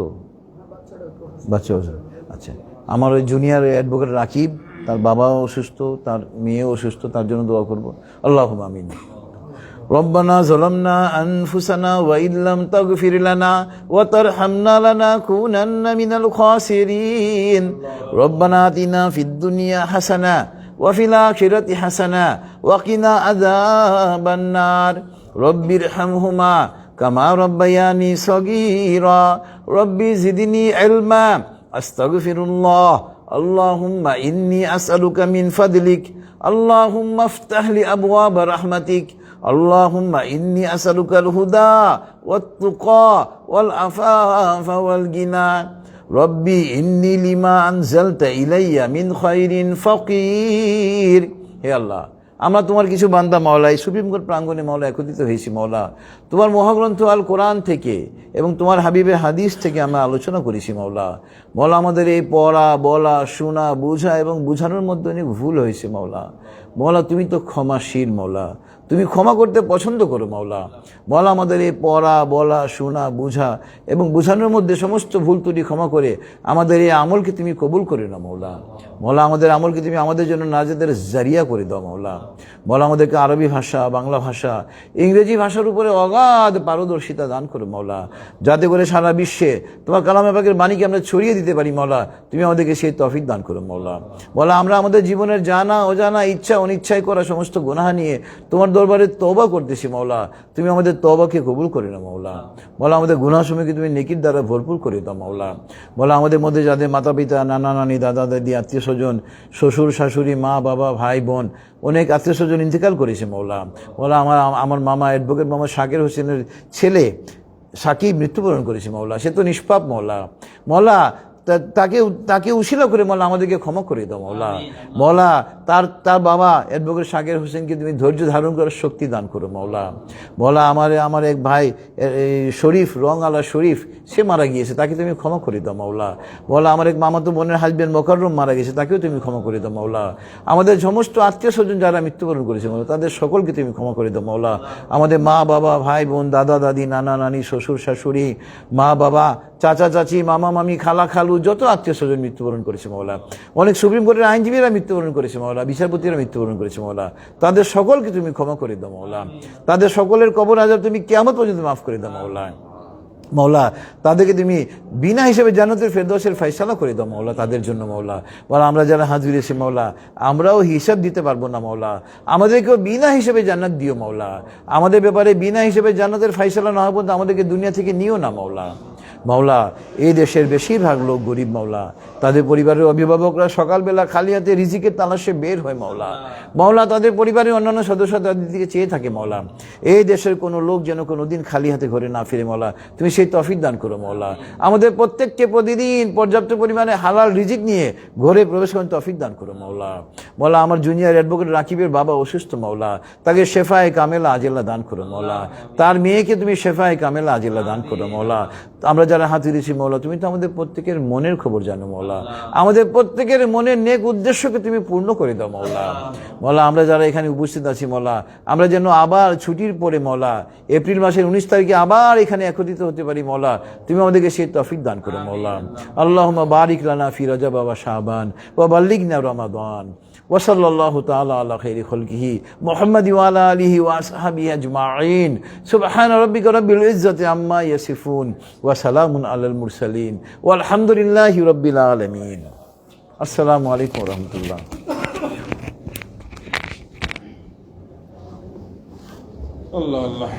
বাচ্চা অসুস্থ, আচ্ছা। আমার ওই জুনিয়র অ্যাডভোকেট রাকিব, তার বাবাও অসুস্থ, তার মেয়েও অসুস্থ, তার জন্য দোয়া করব। আল্লাহুম্মা আমিন। রব্বানা যালামনা আনফুসানা ওয়া ইল্লাম তাগফির লানা ওয়া তারহামনা লানাকুনান্না মিনাল খাসিরিন। রব্বানা আতিনা ফিদ দুনিয়া হাসানা ওয়া ফিল আখিরাতি হাসানা ওয়া কিনা আযাবান নার। রব্বিরহামহুমা কামা রাব্বায়ানি সগীরা। রব্বি জিদনি ইলমা আস্তাগফিরুল্লাহ। আল্লাহুম্মা ইন্নী আসআলুকা মিন ফাদলিক। আল্লাহুম্মা ইফতাহ লি আবওয়াব রাহমাতিক। আল্লাহুম্মা ইন্নী আসআলুকাল হুদা ওয়াত তুকা ওয়াল আফাফা ওয়াল গিনা। রব্বি ইন্নী লিমা আনজালতা ইলাইয়া মিন খায়রিন ফাকির। হে আল্লাহ, আমরা তোমার কিছু বান্দা মাওলা, এই সুপ্রিম কোর্ট প্রাঙ্গণে মাওলা একত্রিত হয়েছি মাওলা, তোমার মহাগ্রন্থ আল কোরআন থেকে এবং তোমার হাবিবের হাদিস থেকে আমরা আলোচনা করেছি মাওলা। মাওলা, আমাদের এই পড়া, বলা, শোনা, বোঝা এবং বোঝানোর মধ্যে অনেক ভুল হয়েছে মাওলা। মাওলা, তুমি তো ক্ষমাশীল মাওলা, তুমি ক্ষমা করতে পছন্দ করো মাওলা। মাওলা, আমাদের এই পড়া, বলা, শোনা, বোঝা এবং বোঝানোর মধ্যে সমস্ত ভুল ত্রুটি ক্ষমা করে আমাদের এই আমলকে তুমি কবুল করে নাও মাওলা। মাওলা, আমাদের আমলকে তুমি আমাদের জন্য নাজাতের জারিয়া করে দাও মাওলা। মাওলা, আমাদেরকে আরবি ভাষা, বাংলা ভাষা, ইংরেজি ভাষার উপরে অগাধ পারদর্শিতা দান করো মাওলা, যাতে করে সারা বিশ্বে তোমার কালামে পাকের বাণীকে আমরা ছড়িয়ে দিতে পারি মাওলা। তুমি আমাদেরকে সেই তৌফিক দান করো মাওলা। মাওলা, আমরা আমাদের জীবনের জানা অজানা, ইচ্ছা অনিচ্ছায় করা সমস্ত গুনাহ নিয়ে তোমার দরবারে তওবা করতেছি মাওলা। তুমি আমাদের তওবাকে কবুল করে নাও মাওলা। মাওলা, আমাদের গুনাহ সমূহকে তুমি নেকির দ্বারা ভরপুর করে দাও মাওলা। মাওলা, আমাদের মধ্যে যাদের মাতা পিতা, নানা নানি, দাদা দাদি, আত্মীয় স্বজন, শ্বশুর শাশুড়ি, মা বাবা, ভাই বোন, অনেক আত্মীয় স্বজন ইন্তেকাল করেছে মাওলা। মাওলা, আমার মামা অ্যাডভোকেট মামা শাকির হোসেনের ছেলে সাকিব মৃত্যুবরণ করেছে মাওলা। সে তো নিষ্পাপ মাওলা। মাওলা, তাকে উশিলা করে মাওলা আমাদেরকে ক্ষমা করে দাও মাওলা। মাওলা, তার বাবা অ্যাডভোকেট শাকির হোসেনকে তুমি ধৈর্য ধারণ করার শক্তি দান করো মাওলা। মাওলা, আমার এক ভাই শরীফ, রং আলা শরীফ, সে মারা গিয়েছে, তাকে তুমি ক্ষমা করে দাও মাওলা। মাওলা, আমার এক মামাতো বোনের হাজবেন্ড মোকাররম মারা গেছে, তাকেও তুমি ক্ষমা করে দাও মাওলা। আমাদের সমস্ত আত্মীয় স্বজন যারা মৃত্যুবরণ করেছে মাওলা, তাদের সকলকে তুমি ক্ষমা করে দাও মাওলা। আমাদের মা বাবা, ভাই বোন, দাদা দাদি, নানা নানি, শ্বশুর শাশুড়ি, মা বাবা, চাচা চাচি, মামা মামি, খালা খালু, যত আত্মীয় স্বজন মৃত্যুবরণ করেছে মাওলা। অনেক সুপ্রিম কোর্টের আইনজীবীরা মৃত্যুবরণ করেছে মাওলা, বিচারপতিরা মৃত্যুবরণ করেছে মাওলা। তাদের সকলকে তুমি ক্ষমা করে দাও মাওলা। তাদের সকলের কবর আযাব তুমি কিয়ামত পর্যন্ত মাফ করে দাও মাওলা। মাওলা, তাদেরকে তুমি বিনা হিসেবে জান্নাতুল ফেরদৌসের ফয়সালা করে দাও মাওলা তাদের জন্য মাওলা। বলা, আমরা যারা হাজির এসে মাওলা, আমরাও হিসাব দিতে পারবো না মাওলা, আমাদেরকেও বিনা হিসেবে জান্নাত দিও মাওলা। আমাদের ব্যাপারে বিনা হিসেবে জান্নাতের ফয়সালা না হওয়া পর্যন্ত আমাদেরকে দুনিয়া থেকে নিও না মাওলা। মাওলা, এই দেশের বেশিরভাগ লোক গরিব মাওলা, তাদের পরিবারের অভিভাবকরা সকালবেলা খালি হাতে রিজিকের তালাশে বের হয় মাওলা। মাওলা, তাদের পরিবারের অন্যান্য সদস্য তাদের দিকে চেয়ে থাকে মাওলা। এই দেশের কোনো লোক যেন কোনো দিন খালি হাতে ঘরে না ফিরে মাওলা, তুমি সেই তৌফিক দান করো মাওলা। আমাদের প্রত্যেককে প্রতিদিন পর্যাপ্ত পরিমাণে হালাল রিজিক নিয়ে ঘরে প্রবেশ করেন তৌফিক দান করো মাওলা। মাওলা, আমার জুনিয়র অ্যাডভোকেট রাকিবের বাবা অসুস্থ মাওলা, তাকে শেফায়ে কামেলা আজিল্লাহ দান করো মাওলা। তার মেয়েকে তুমি শেফায়ে কামেলা আজিল্লাহ দান করো মাওলা। আমরা যারা হাত দিয়েছি মাওলা, তুমি তো আমাদের প্রত্যেকের মনের খবর জানো মাওলা। আমাদের প্রত্যেকের মনের নেক উদ্দেশ্যকে তুমি পূর্ণ করে দাও মাওলা। মাওলা, আমরা যারা এখানে উপস্থিত আছি মাওলা, আমরা যেন আবার ছুটির পরে মাওলা এপ্রিল মাসের 19 তারিখে আবার এখানে একত্রিত হতে পারি মাওলা। তুমি আমাদেরকে সেই তৌফিক দান করো মাওলা। আল্লাহুম্মা বারিক লানা ফি রজব ওয়া শাবান ওয়া বাল্লিগনা রমাদান। ওয়া সাল্লাল্লাহু তাআলা আলা খাইরি খালকিহি মুহাম্মাদ ওয়া আলা আলিহি ওয়া আসহাবিহি আজমাইন। সুবহানা রাব্বিকা রাব্বিল ইজ্জাতি আম্মা ইয়াসিফুন ওয়া সালামুন আলাল মুরসালিন ওয়াল হামদুলিল্লাহি রাব্বিল আলামিন। আসসালামু আলাইকুম ওয়া রাহমাতুল্লাহ। আল্লাহ আল্লাহ।